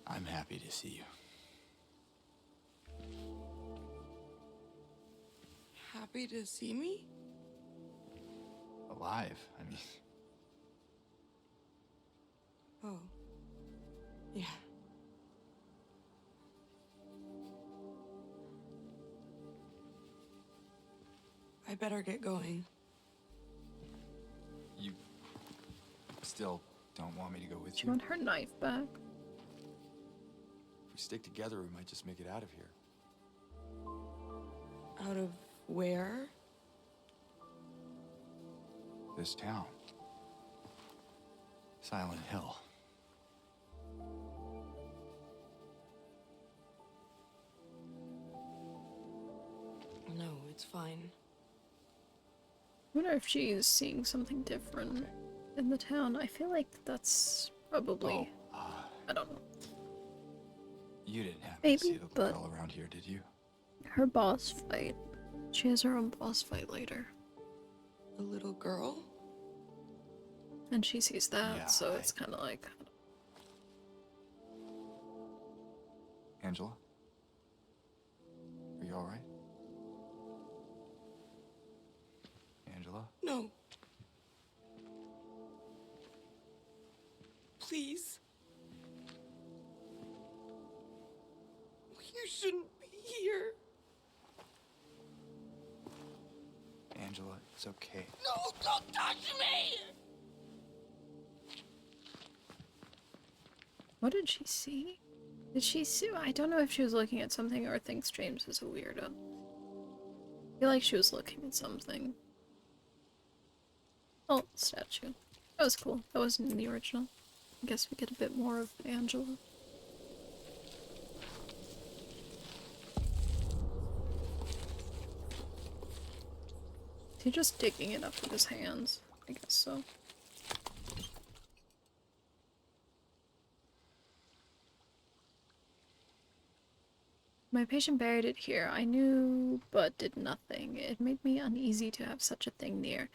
I'm happy to see you. Happy to see me? Alive, I mean. Oh. Yeah. I better get going. You still don't want me to go with Do you? you want her knife back? If we stick together, we might just make it out of here. Out of where? This town. Silent Hill. No, it's fine. I wonder if she's seeing something different in the town. I feel like that's probably... I don't know. You didn't happen Maybe, to see the but- girl around here, did you? Her boss fight. She has her own boss fight later. A little girl? And she sees that, Yeah, so it's kind of like... Angela? Are you alright? Angela? No. Please. You shouldn't be here. Angela, it's okay. No, don't touch me! What did she see? Did she see? I don't know if she was looking at something or thinks James is a weirdo. I feel like she was looking at something. Oh, statue. That was cool. That wasn't in the original. I guess we get a bit more of Angela. Is he just digging it up with his hands? I guess so. My patient buried it here. I knew, but did nothing. It made me uneasy to have such a thing near.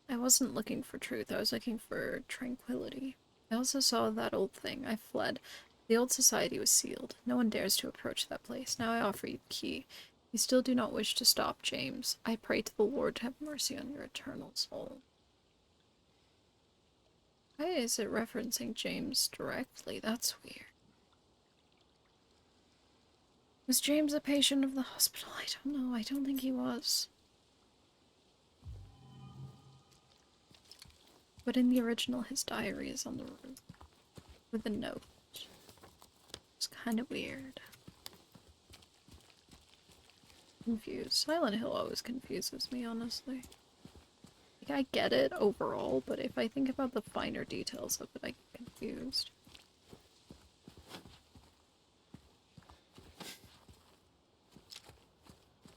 I wasn't looking for truth, I was looking for tranquility. I also saw that old thing. I fled. The old society was sealed. No one dares to approach that place. Now I offer you the key. You still do not wish to stop, James. I pray to the Lord to have mercy on your eternal soul. Why is it referencing James directly? That's weird. Was James a patient of the hospital? I don't know. I don't think he was. But in the original, his diary is on the roof. With a note. It's kind of weird. Confused. Silent Hill always confuses me, honestly. Like, I get it overall, but if I think about the finer details of it, I get confused.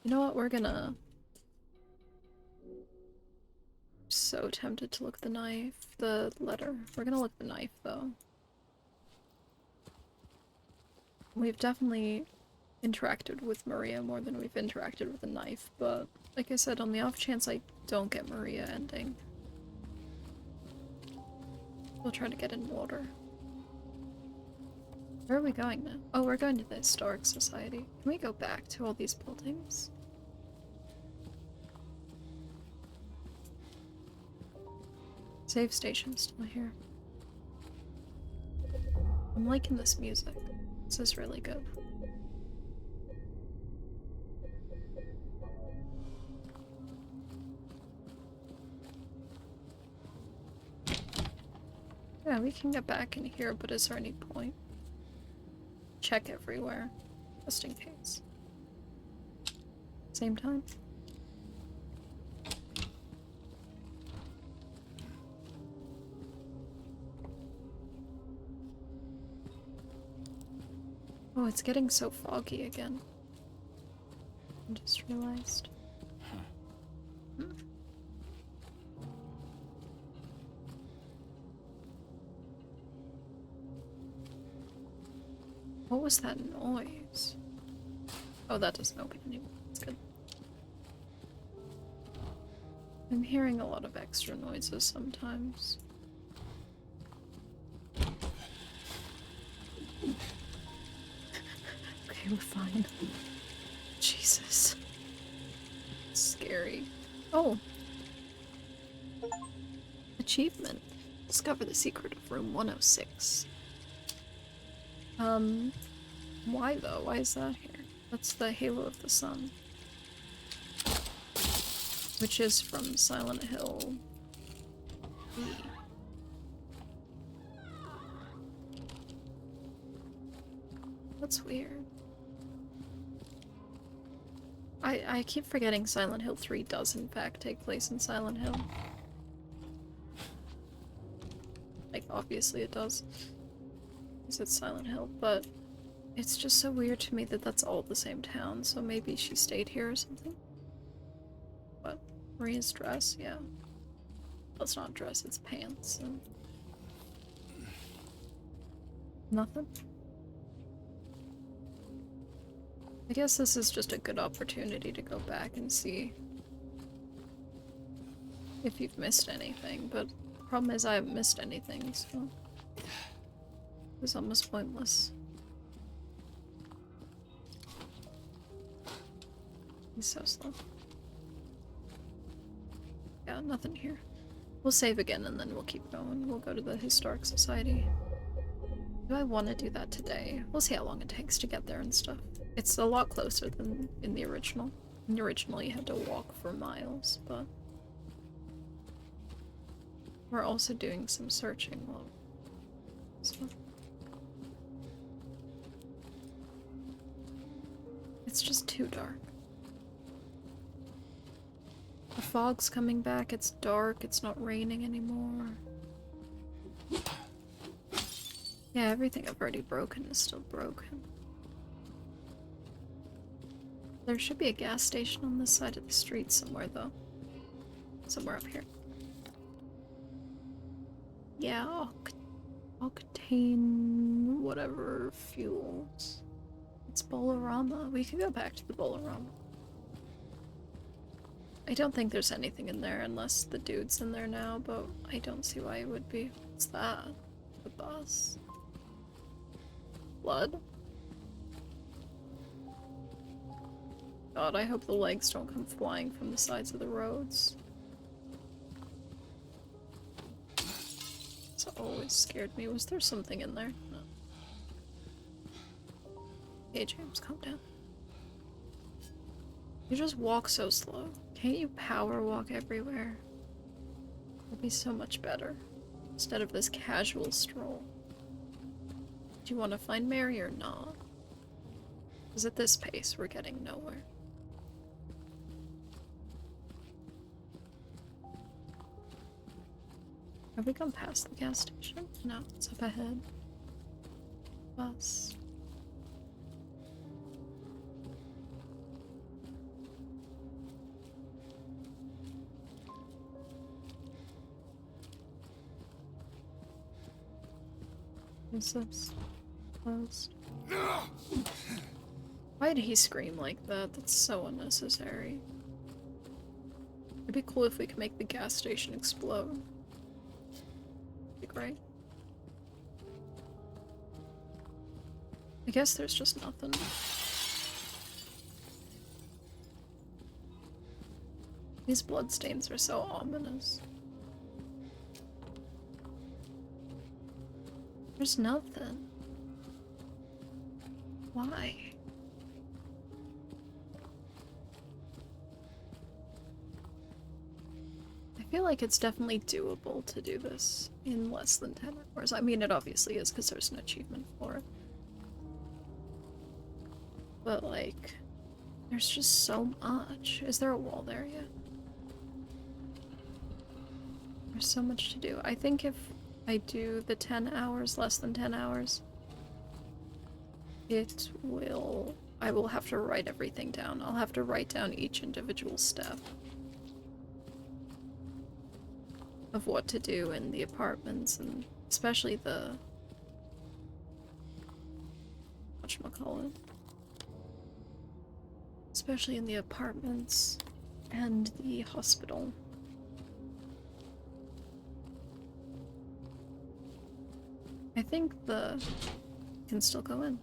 You know what? We're gonna... So tempted to look the letter. We're gonna look the knife, though. We've definitely interacted with Maria more than we've interacted with the knife, but like I said, on the off chance I don't get Maria ending, we'll try to get in water. Where are we going now? Oh, we're going to the Historic Society. Can we go back to all these buildings? Save station's still here. I'm liking this music. This is really good. Yeah, we can get back in here, but is there any point? Check everywhere, just in case. Same time? Oh, it's getting so foggy again. I just realized. Hmm. What was that noise? Oh, that doesn't open anymore. That's good. I'm hearing a lot of extra noises sometimes. Okay, we're fine. Jesus. Scary. Oh. Achievement. Discover the secret of room 106. Why though? Why is that here? That's the Halo of the Sun. Which is from Silent Hill 3. That's weird. I keep forgetting Silent Hill 3 does in fact take place in Silent Hill. Like, obviously it does. Because it's Silent Hill, but it's just so weird to me that that's all the same town, so maybe she stayed here or something? What? Maria's dress? Yeah. Well, it's not dress, it's pants. And... nothing? I guess this is just a good opportunity to go back and see if you've missed anything, but the problem is I haven't missed anything, so it's almost pointless. He's so slow. Yeah, nothing here. We'll save again and then we'll keep going. We'll go to the Historic Society. Do I want to do that today? We'll see how long it takes to get there and stuff. It's a lot closer than in the original. In the original you had to walk for miles, but... we're also doing some searching while... so... it's just too dark. The fog's coming back, it's dark, it's not raining anymore. Yeah, everything I've already broken is still broken. There should be a gas station on this side of the street somewhere, though. Somewhere up here. Yeah, octane... whatever fuels. Let's It's Bolorama. We could go back to the Bolorama. I don't think there's anything in there unless the dude's in there now, but I don't see why it would be. What's that? The bus? Blood? God, I hope the legs don't come flying from the sides of the roads. It's always scared me. Was there something in there? No. Hey James, calm down. You just walk so slow. Can't you power walk everywhere? It'd be so much better. Instead of this casual stroll. Do you want to find Mary or not? Because at this pace, we're getting nowhere. Have we gone past the gas station? No, it's up ahead. Bus. Is this closed? Why did he scream like that? That's so unnecessary. It'd be cool if we could make the gas station explode. Be great. I guess there's just nothing. These bloodstains are so ominous. There's nothing. Why? I feel like it's definitely doable to do this in less than 10 hours. I mean, it obviously is because there's an achievement for it. But, like, there's just so much. Is there a wall there yet? There's so much to do. I think if I do the 10 hours, less than 10 hours, I will have to write everything down. I'll have to write down each individual step of what to do in the apartments, and especially the whatchamacallit, especially in the apartments and the hospital. I think the can still go in.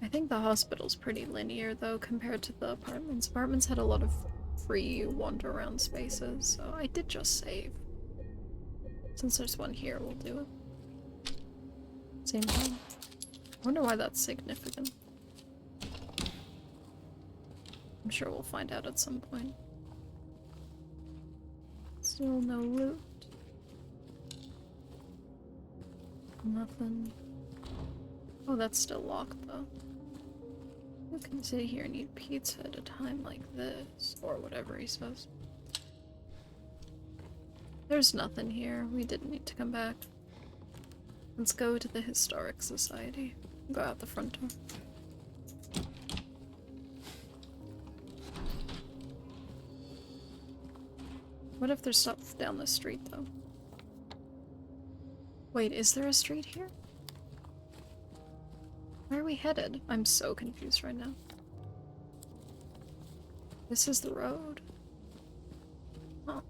I think the hospital's pretty linear though compared to the apartments. Apartments had a lot of free wander around spaces, so I did just save. Since there's one here, we'll do it. Same time. I wonder why that's significant. I'm sure we'll find out at some point. Still no loot. Nothing. Oh, that's still locked though. Who can sit here and eat pizza at a time like this? Or whatever he says. There's nothing here. We didn't need to come back. Let's go to the Historic Society. Go out the front door. What if there's stuff down the street, though? Wait, is there a street here? Where are we headed? I'm so confused right now. This is the road. Oh.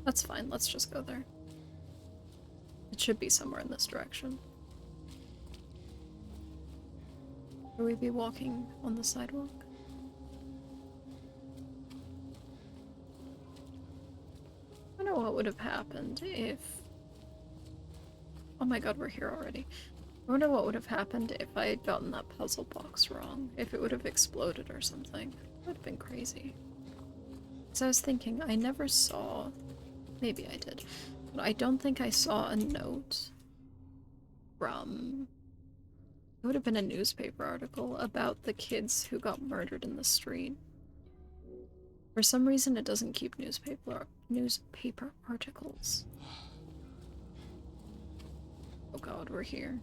That's fine, let's just go there. It should be somewhere in this direction. Will we be walking on the sidewalk? I wonder what would have happened if... Oh my god, we're here already. I wonder what would have happened if I had gotten that puzzle box wrong. If it would have exploded or something. That would have been crazy. So I was thinking, I never saw... Maybe I did. But I don't think I saw a note from... It would have been a newspaper article about the kids who got murdered in the street. For some reason, it doesn't keep newspaper articles. Oh god, we're here.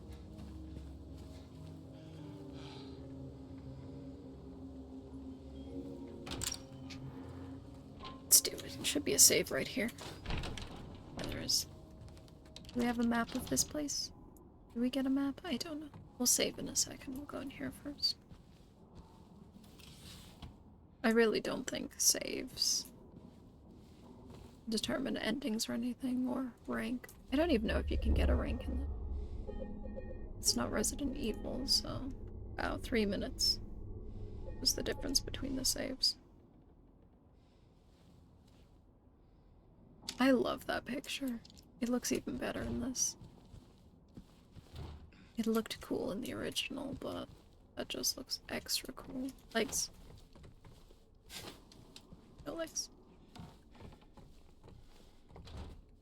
Let's do it. It should be a save right here. Do we have a map of this place? Do we get a map? I don't know. We'll save in a second. We'll go in here first. I really don't think saves determine endings or anything, or rank. I don't even know if you can get a rank in it. It's not Resident Evil, so... Wow, 3 minutes was the difference between the saves. I love that picture. It looks even better in this. It looked cool in the original, but that just looks extra cool. Legs. No legs.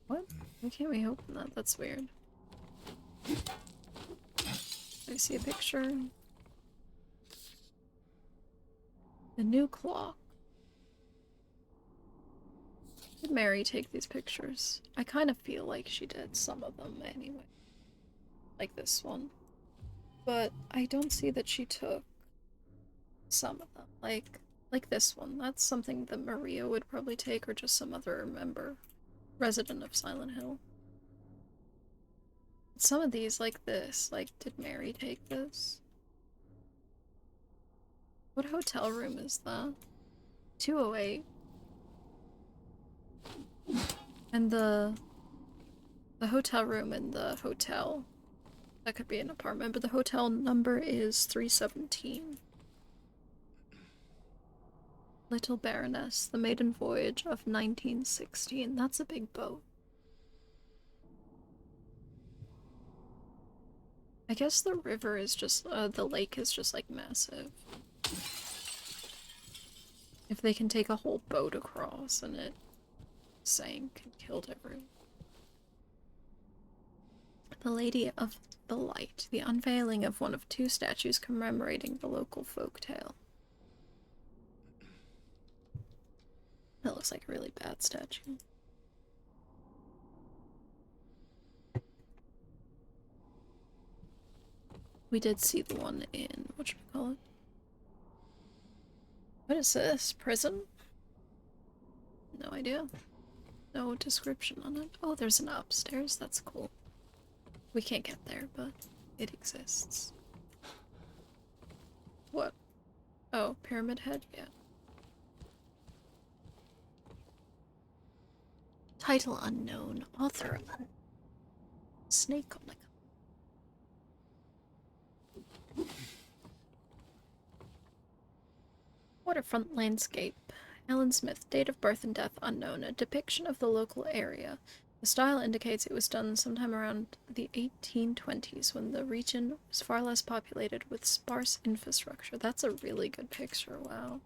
What? Why can't we open that? That's weird. I see a picture. A new clock. Did Mary take these pictures? I kind of feel like she did some of them anyway. Like this one. But I don't see that she took some of them. Like this one. That's something that Maria would probably take, or just some other member. Resident of Silent Hill. Some of these, like this, like, did Mary take this? What hotel room is that? 208. And the hotel room in the hotel. That could be an apartment, but the hotel number is 317. Little Baroness, the maiden voyage of 1916. That's a big boat. I guess the river is just, the lake is just like massive. If they can take a whole boat across and it sank and killed everyone. The Lady of the Light, the unveiling of one of 2 statues commemorating the local folktale. That looks like a really bad statue. We did see the one in, whatchamacallit? What is this? Prison? No idea. No description on it. Oh, there's an upstairs. That's cool. We can't get there, but it exists. What? Oh, Pyramid Head? Yeah. Title unknown. Author Snake on the Waterfront landscape. Alan Smith, date of birth and death unknown. A depiction of the local area. The style indicates it was done sometime around the 1820s when the region was far less populated with sparse infrastructure. That's a really good picture, wow.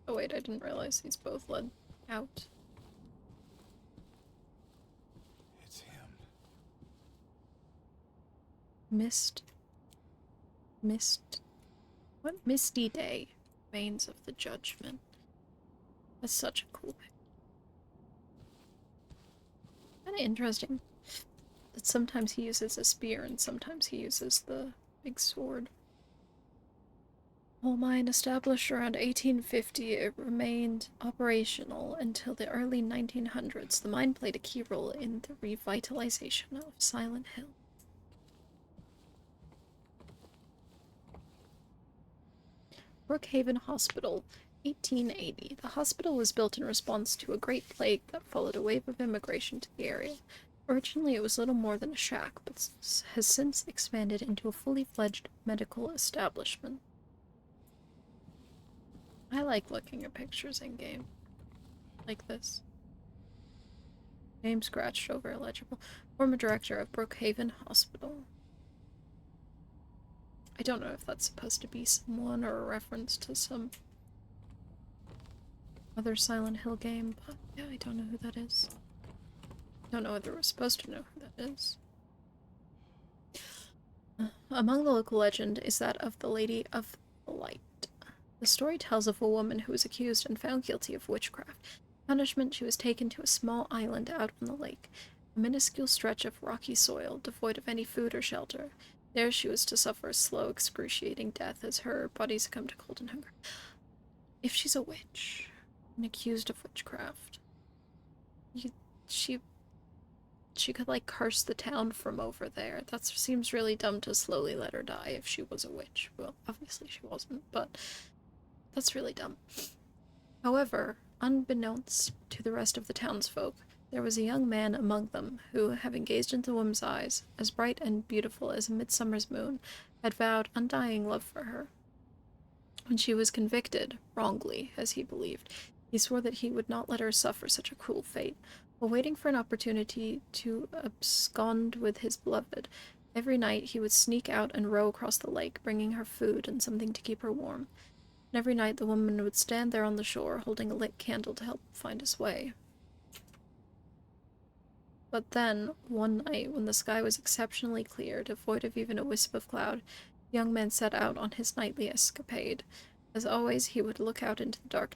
Oh wait, I didn't realize these both led out. It's him. Mist. What? Misty Day. Remains of the Judgment. That's such a cool pic. Kinda interesting that sometimes he uses a spear and sometimes he uses the big sword. Coal mine established around 1850, it remained operational until the early 1900s. The mine played a key role in the revitalization of Silent Hill. Brookhaven Hospital, 1880. The hospital was built in response to a great plague that followed a wave of immigration to the area. Originally, it was little more than a shack, but has since expanded into a fully fledged medical establishment. I like looking at pictures in game. Like this. Name scratched over illegible. Former director of Brookhaven Hospital. I don't know if that's supposed to be someone or a reference to some other Silent Hill game, but yeah, I don't know who that is. Don't know whether we're supposed to know who that is. Among the local legend is that of the Lady of the Light. The story tells of a woman who was accused and found guilty of witchcraft. Punishment, she was taken to a small island out on the lake, a minuscule stretch of rocky soil, devoid of any food or shelter. There she was to suffer a slow, excruciating death as her body succumbed to cold and hunger. If she's a witch, and accused of witchcraft, she could like curse the town from over there. That seems really dumb to slowly let her die if she was a witch. Well, obviously she wasn't, but that's really dumb. However, unbeknownst to the rest of the townsfolk, there was a young man among them who, having gazed into the woman's eyes, as bright and beautiful as a midsummer's moon, had vowed undying love for her. When she was convicted, wrongly, as he believed, he swore that he would not let her suffer such a cruel fate. While waiting for an opportunity to abscond with his beloved, every night he would sneak out and row across the lake, bringing her food and something to keep her warm. And every night the woman would stand there on the shore, holding a lit candle to help find his way. But then, one night, when the sky was exceptionally clear, devoid of even a wisp of cloud, the young man set out on his nightly escapade. As always, he would look out into the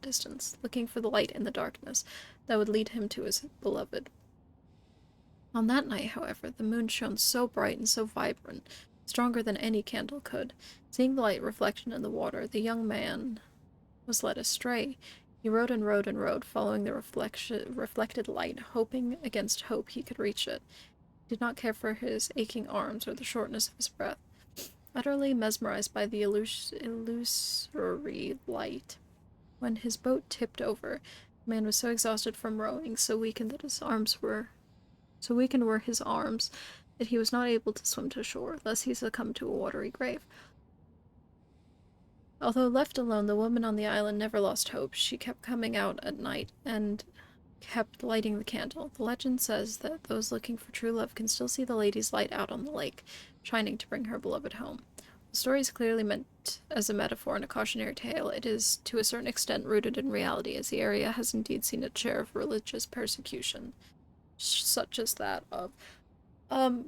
distance, looking for the light in the darkness that would lead him to his beloved. On that night, however, the moon shone so bright and so vibrant, stronger than any candle could. Seeing the light reflected in the water, the young man was led astray. He rode and rode and rode, following the reflected light, hoping against hope he could reach it. He did not care for his aching arms or the shortness of his breath. Utterly mesmerized by the illusory light, when his boat tipped over, the man was so exhausted from rowing, so weakened were his arms, that he was not able to swim to shore. Thus he succumbed to a watery grave. Although left alone, the woman on the island never lost hope. She kept coming out at night and kept lighting the candle. The legend says that those looking for true love can still see the lady's light out on the lake, shining to bring her beloved home. The story is clearly meant as a metaphor and a cautionary tale. It is, to a certain extent, rooted in reality, as the area has indeed seen its share of religious persecution, such as that of...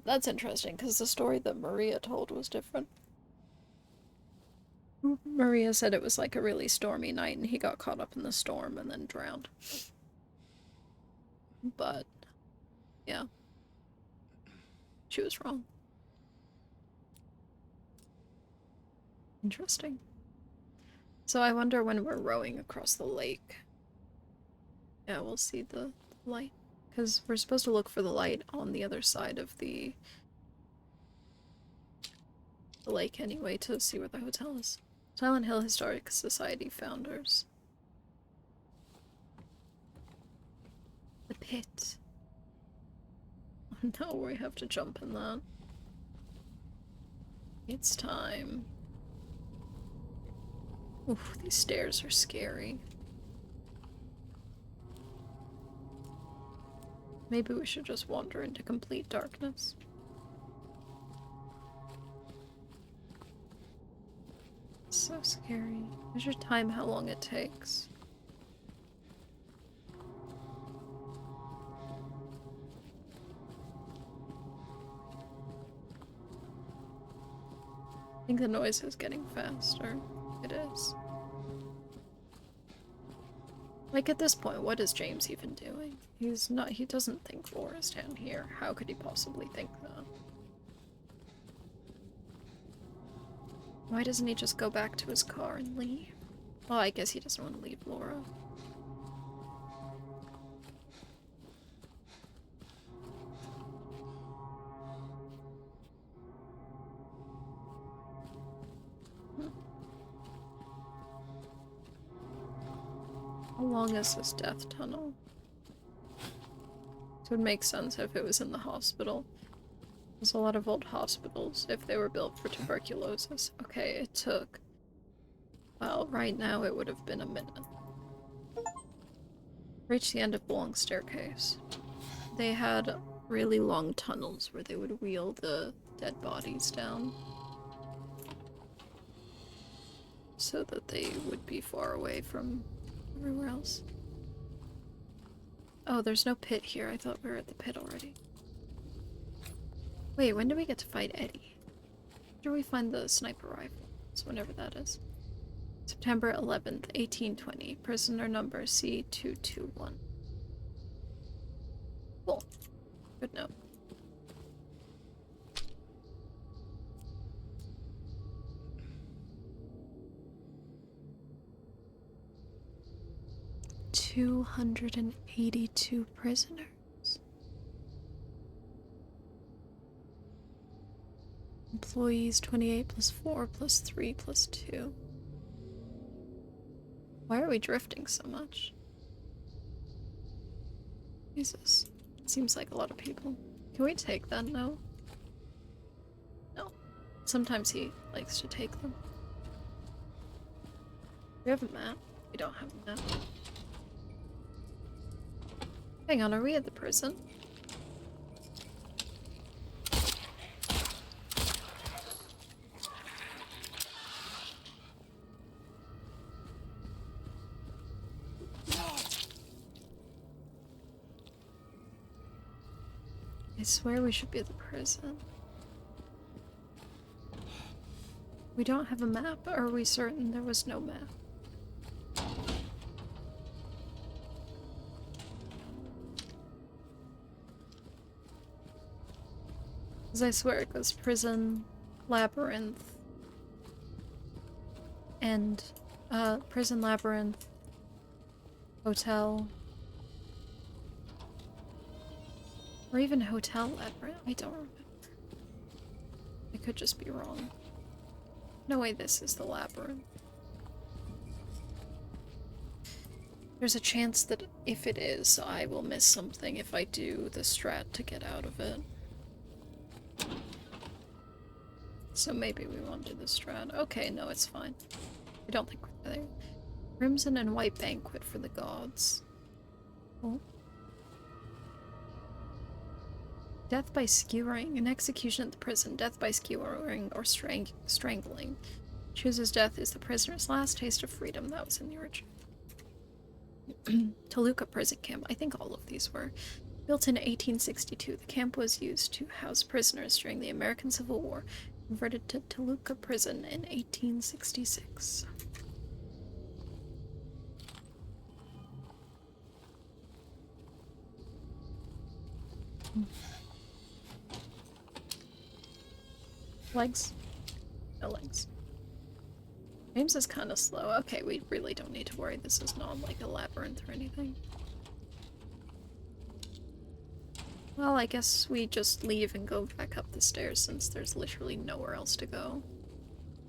that's interesting, because the story that Maria told was different. Maria said it was like a really stormy night and he got caught up in the storm and then drowned. But, yeah. She was wrong. Interesting. So I wonder when we're rowing across the lake. Yeah, we'll see the light. Because we're supposed to look for the light on the other side of the lake anyway to see where the hotel is. Silent Hill Historic Society founders. The pit. Oh no, we have to jump in that. It's time. Oof, these stairs are scary. Maybe we should just wander into complete darkness. So scary. Measure time how long it takes. I think the noise is getting faster. It is. Like, at this point, what is James even doing? He doesn't think Laura's down here. How could he possibly think that? Why doesn't he just go back to his car and leave? Well, I guess he doesn't want to leave Laura. How long is this death tunnel? It would make sense if it was in the hospital. There's a lot of old hospitals if they were built for tuberculosis. Okay, it took... Well, right now it would have been a minute. Reach the end of the long staircase. They had really long tunnels where they would wheel the dead bodies down, so that they would be far away from everywhere else. Oh, there's no pit here. I thought we were at the pit already. Wait, when do we get to fight Eddie? After we find the sniper rifle. So whenever that is. September 11th, 1820. Prisoner number C221. Cool. Good note. 282 prisoners. Employees 28 plus 4 plus 3 plus 2. Why are we drifting so much? Jesus. Seems like a lot of people. Can we take that? No? No. Sometimes he likes to take them. We have a map. We don't have a map. Hang on, are we at the prison? I swear we should be at the prison. We don't have a map. Are we certain there was no map? Because I swear it goes prison, labyrinth, and, prison, labyrinth, hotel, or even hotel labyrinth. I don't remember. I could just be wrong. No way this is the labyrinth. There's a chance that if it is, I will miss something if I do the strat to get out of it. So maybe we won't do the strat. Okay, no, it's fine. I don't think we're there. Crimson and white banquet for the gods. Oh. Death by skewering. An execution at the prison. Death by skewering or strangling. Chooses death is the prisoner's last taste of freedom. That was in the original. Toluca prison camp. I think all of these were. Built in 1862, the camp was used to house prisoners during the American Civil War. Converted to Toluca prison in 1866. Legs? No legs. James is kind of slow. Okay, we really don't need to worry. This is not like a labyrinth or anything. Well, I guess we just leave and go back up the stairs since there's literally nowhere else to go.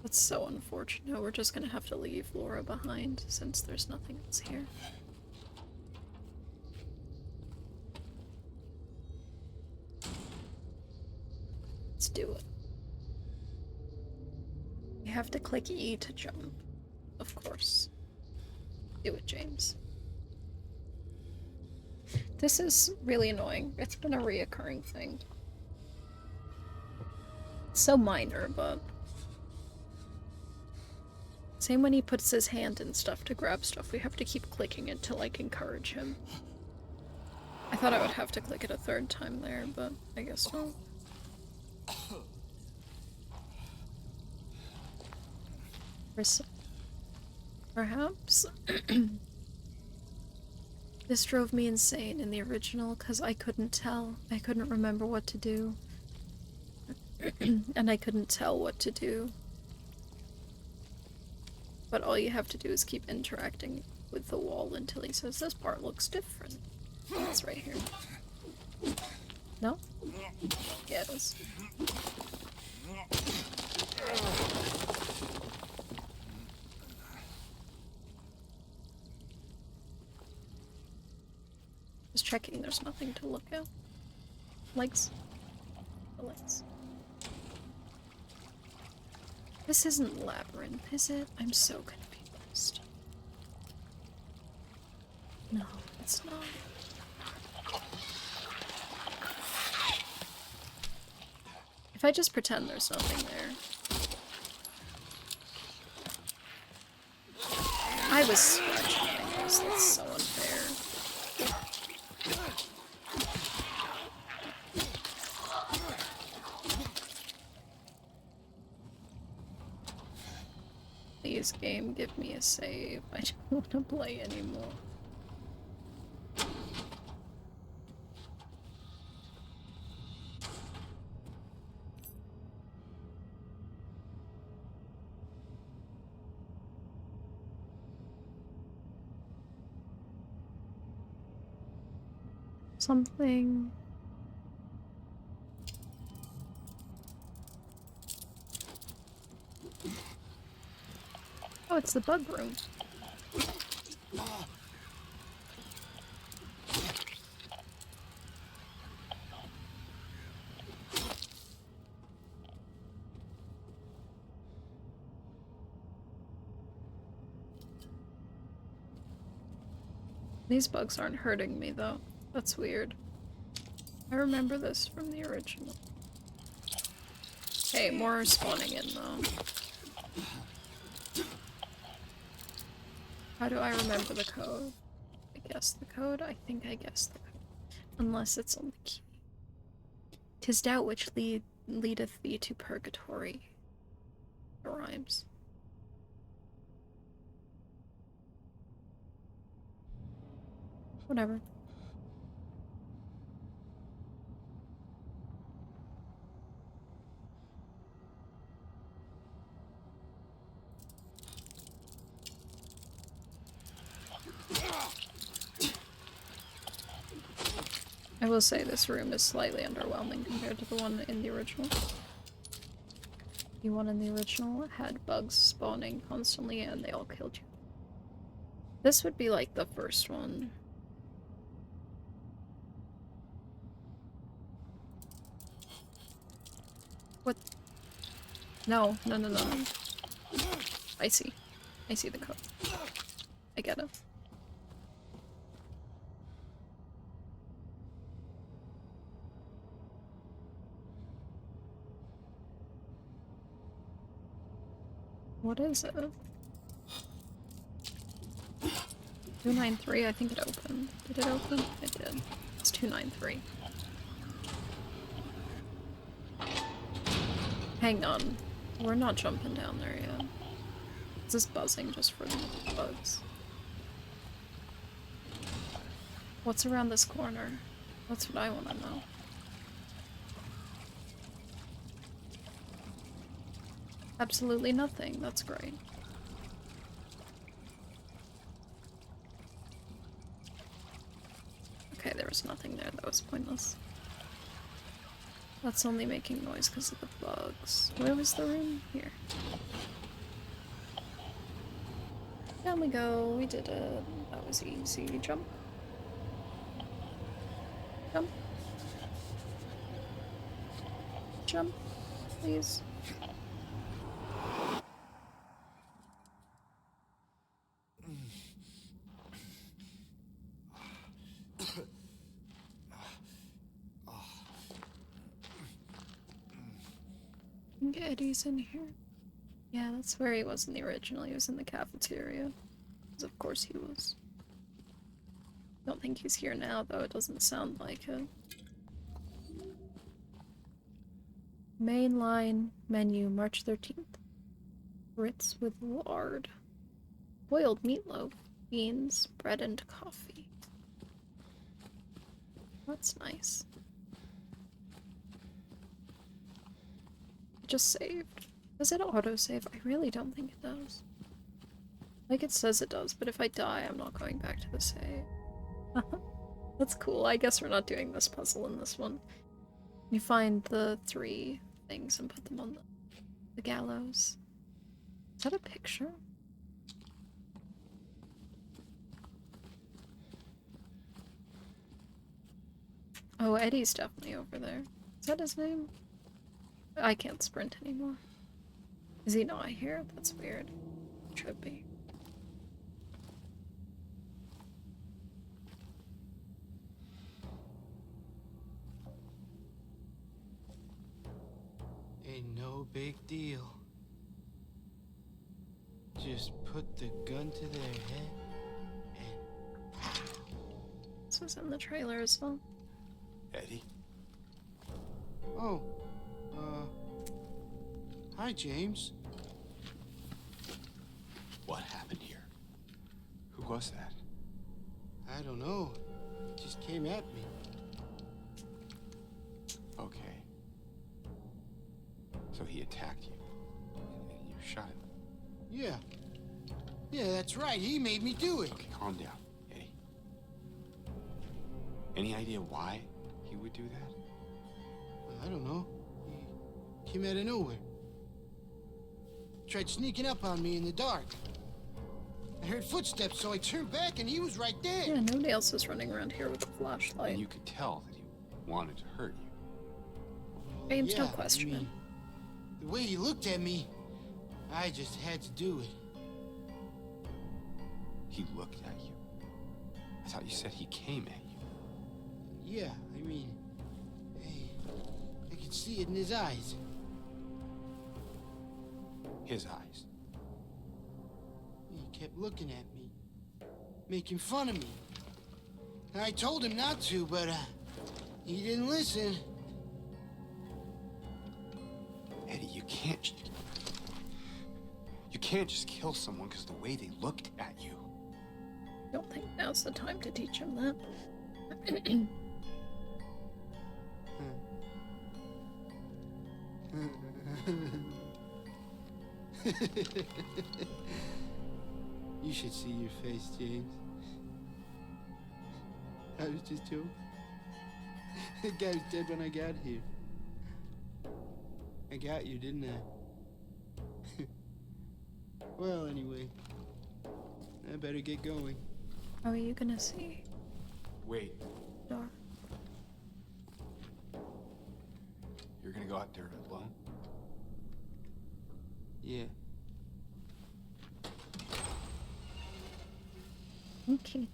That's so unfortunate. We're just gonna have to leave Laura behind since there's nothing else here. Let's do it. You have to click E to jump. Of course. Do it, James. This is really annoying. It's been a reoccurring thing. It's so minor, but... Same when he puts his hand in stuff to grab stuff. We have to keep clicking it to, like, encourage him. I thought I would have to click it a third time there, but I guess not. Perhaps? This drove me insane in the original because I couldn't tell. I couldn't remember what to do. And I couldn't tell what to do. But all you have to do is keep interacting with the wall until he says, this part looks different. Oh, it's right here. No? Yeah, it is. Just checking there's nothing to look at. Legs. The legs. This isn't Labyrinth, is it? I'm so confused. No, it's not. If I just pretend there's nothing there. I was scratching my nose, that's so unfair. Please, game, give me a save. I don't want to play anymore. something. Oh, it's the bug room. These bugs aren't hurting me though. That's weird. I remember this from the original. Hey, more are spawning in though. How do I remember the code? I guess the code? I think I guessed the code. Unless it's on the key. 'Tis doubt which leadeth thee to purgatory. It rhymes. Whatever. I will say this room is slightly underwhelming compared to the one in the original. The one in the original had bugs spawning constantly and they all killed you. This would be like the first one. What? No, no, no, no. I see. I see the code. I get it. What is it? 293, I think it opened. Did it open? It did. It's 293. Hang on. We're not jumping down there yet. Is this buzzing just for the bugs? What's around this corner? That's what I want to know. Absolutely nothing. That's great. Okay, there was nothing there. That was pointless. That's only making noise because of the bugs. Where was the room? Here. Down we go. We did it. That was easy. Jump. Jump. Jump. Please. I think Eddie's in here. Yeah, that's where he was in the original. He was in the cafeteria. Because of course he was. Don't think he's here now, though. It doesn't sound like it. Mainline menu, March 13th. Grits with lard. Boiled meatloaf, beans, bread, and coffee. That's nice. It just saved. Does it autosave? I really don't think it does. Like it says it does, but if I die, I'm not going back to the save. That's cool. I guess we're not doing this puzzle in this one. You find the 3 things and put them on the gallows. Is that a picture? Oh, Eddie's definitely over there. Is that his name? I can't sprint anymore. Is he not here? That's weird. Should be. Ain't no big deal. Just put the gun to their head and... This was in the trailer as well. Eddie? Oh, hi, James. What happened here? Who was that? I don't know. It just came at me. Okay. So he attacked you, and you shot him. Yeah. Yeah, that's right. He made me do it. Okay, calm down, Eddie. Any idea why he would do that? I don't know. He came out of nowhere. Tried sneaking up on me in the dark. I heard footsteps, so I turned back and he was right there. Yeah, nobody else is running around here with a flashlight. And you could tell that he wanted to hurt you. James, Yeah, don't question I mean, him. the way he looked at me, I just had to do it. He looked at you. I thought you said he came at you. Yeah, I mean, I could see it in his eyes. His eyes. He kept looking at me, making fun of me. And I told him not to, but he didn't listen. Eddie, you can't just kill someone because of the way they looked at you. Don't think now's the time to teach him that. You should see your face, James. I was just joking. The guy was dead when I got here. I got you, didn't I? Well, anyway, I better get going. How are you gonna see? Wait, Door. you're gonna go out there alone? Yeah. Okay.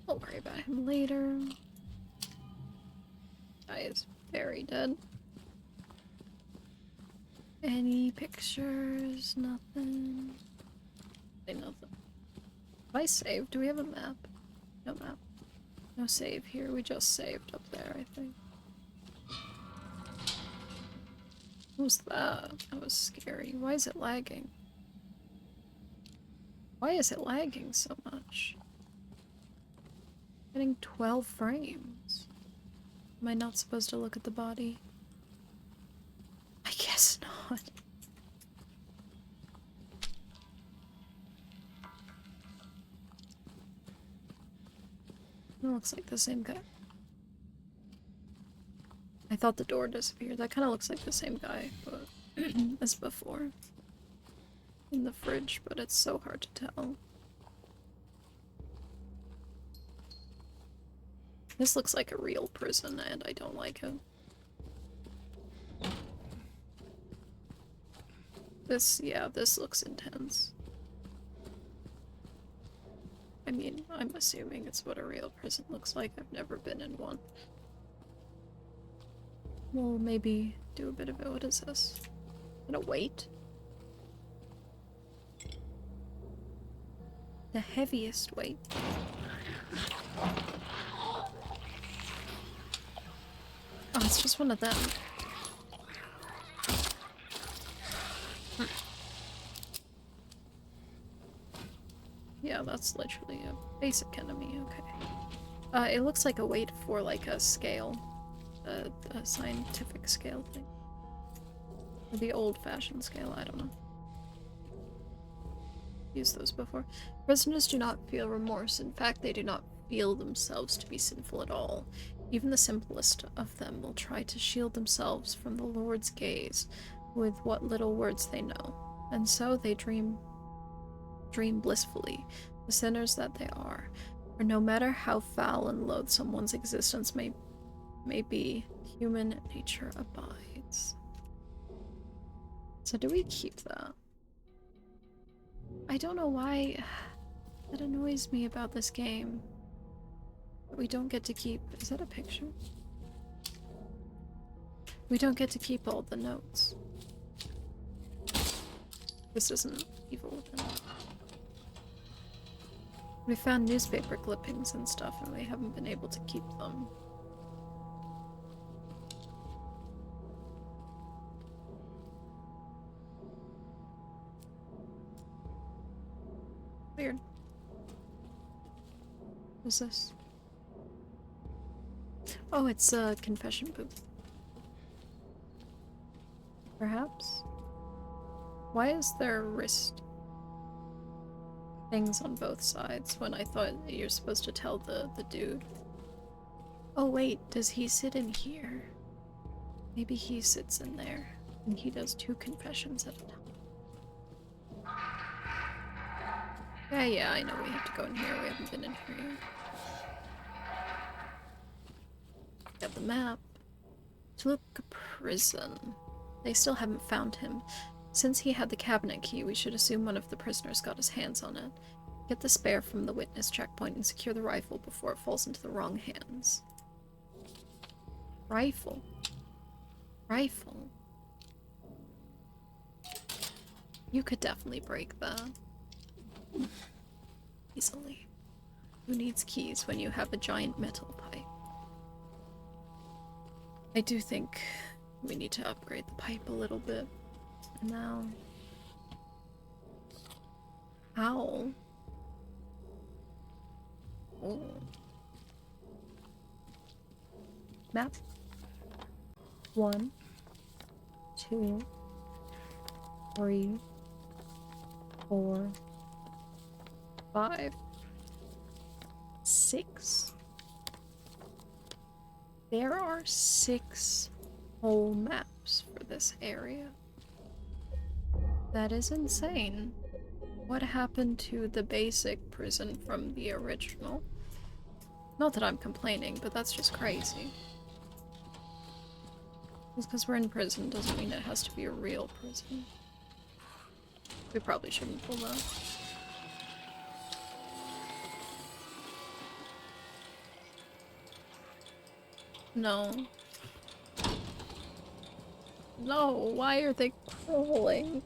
I'll worry about him later. Guy is very dead. Any pictures? Nothing. Say nothing. Have I saved? Do we have a map? No map. No save here. We just saved up there, I think. What was that? That was scary. Why is it lagging? Why is it lagging so much? Getting 12 frames. Am I not supposed to look at the body? I guess not. It looks like the same guy. I thought the door disappeared. That kind of looks like the same guy, but as before. In the fridge, but it's so hard to tell. This looks like a real prison, and I don't like it. Yeah, this looks intense. I mean, I'm assuming it's what a real prison looks like. I've never been in one. We'll maybe do a bit of it. What is this? Gonna wait? The heaviest weight. Oh, it's just one of them. Yeah, that's literally a basic enemy, okay. It looks like a weight for like a scale. A scientific scale thing. Or the old-fashioned scale, I don't know. Used those before. Prisoners do not feel remorse. In fact, they do not feel themselves to be sinful at all. Even the simplest of them will try to shield themselves from the Lord's gaze with what little words they know. And so they dream blissfully, the sinners that they are. For no matter how foul and loathsome one's existence may be, human nature abides. So do we keep that? I don't know why that annoys me about this game. We don't get to keep... Is that a picture? We don't get to keep all the notes. This isn't evil then. We found newspaper clippings and stuff and we haven't been able to keep them. Weird. What's this? Oh, it's a confession booth. Perhaps? Why is there a wrist things on both sides when I thought you're supposed to tell the dude. Oh wait, does he sit in here? Maybe he sits in there and he does 2 confessions at a time. Yeah, I know we have to go in here. We haven't been in here yet. Got the map. To look a prison. They still haven't found him. Since he had the cabinet key, we should assume one of the prisoners got his hands on it. Get the spare from the witness checkpoint and secure the rifle before it falls into the wrong hands. Rifle. Rifle. You could definitely break that. Easily. Who needs keys when you have a giant metal pipe? I do think we need to upgrade the pipe a little bit. Now. How? Oh. Map. 1, 2, 3, 4, 5, 6. There are 6 whole maps for this area. That is insane. What happened to the basic prison from the original? Not that I'm complaining, but that's just crazy. Just because we're in prison doesn't mean it has to be a real prison. We probably shouldn't pull that. No. No, why are they crawling?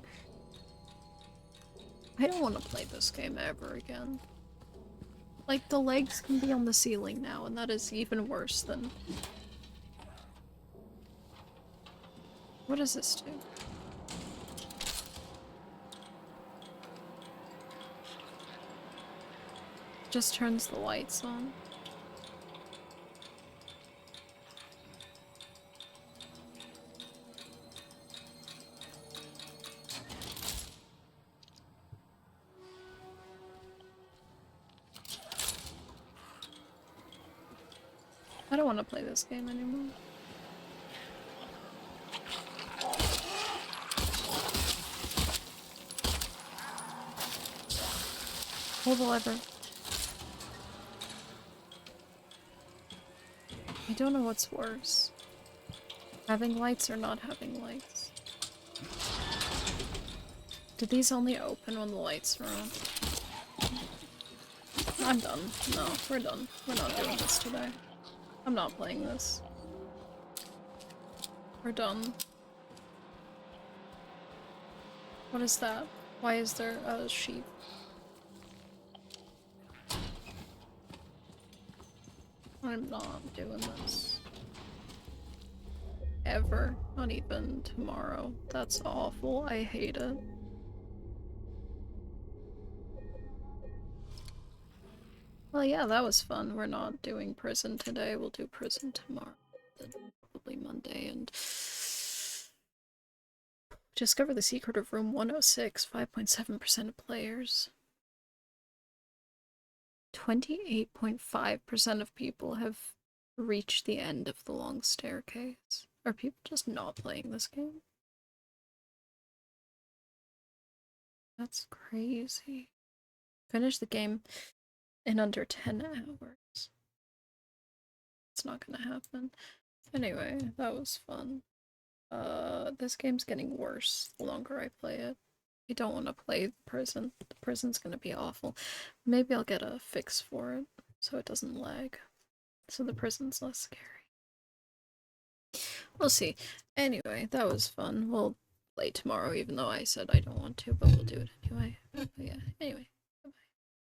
I don't want to play this game ever again. Like, the legs can be on the ceiling now, and that is even worse than... What does this do? Just turns the lights on. I don't want to play this game anymore. Pull the lever. I don't know what's worse. Having lights or not having lights. Do these only open when the lights are on? I'm done. No, we're done. We're not doing this today. I'm not playing this. We're done. What is that? Why is there a sheep? I'm not doing this. Ever. Not even tomorrow. That's awful. I hate it. Well, yeah, that was fun. We're not doing prison today. We'll do prison tomorrow. Then probably Monday, and... Discover the secret of room 106. 5.7% of players. 28.5% of people have reached the end of the long staircase. Are people just not playing this game? That's crazy. Finish the game in under 10 hours. It's not gonna happen. Anyway, that was fun. This game's getting worse the longer I play it. I don't want to play the prison. The prison's gonna be awful. Maybe I'll get a fix for it so it doesn't lag. So the prison's less scary. We'll see. Anyway, that was fun. We'll play tomorrow even though I said I don't want to, but we'll do it anyway. But yeah, anyway.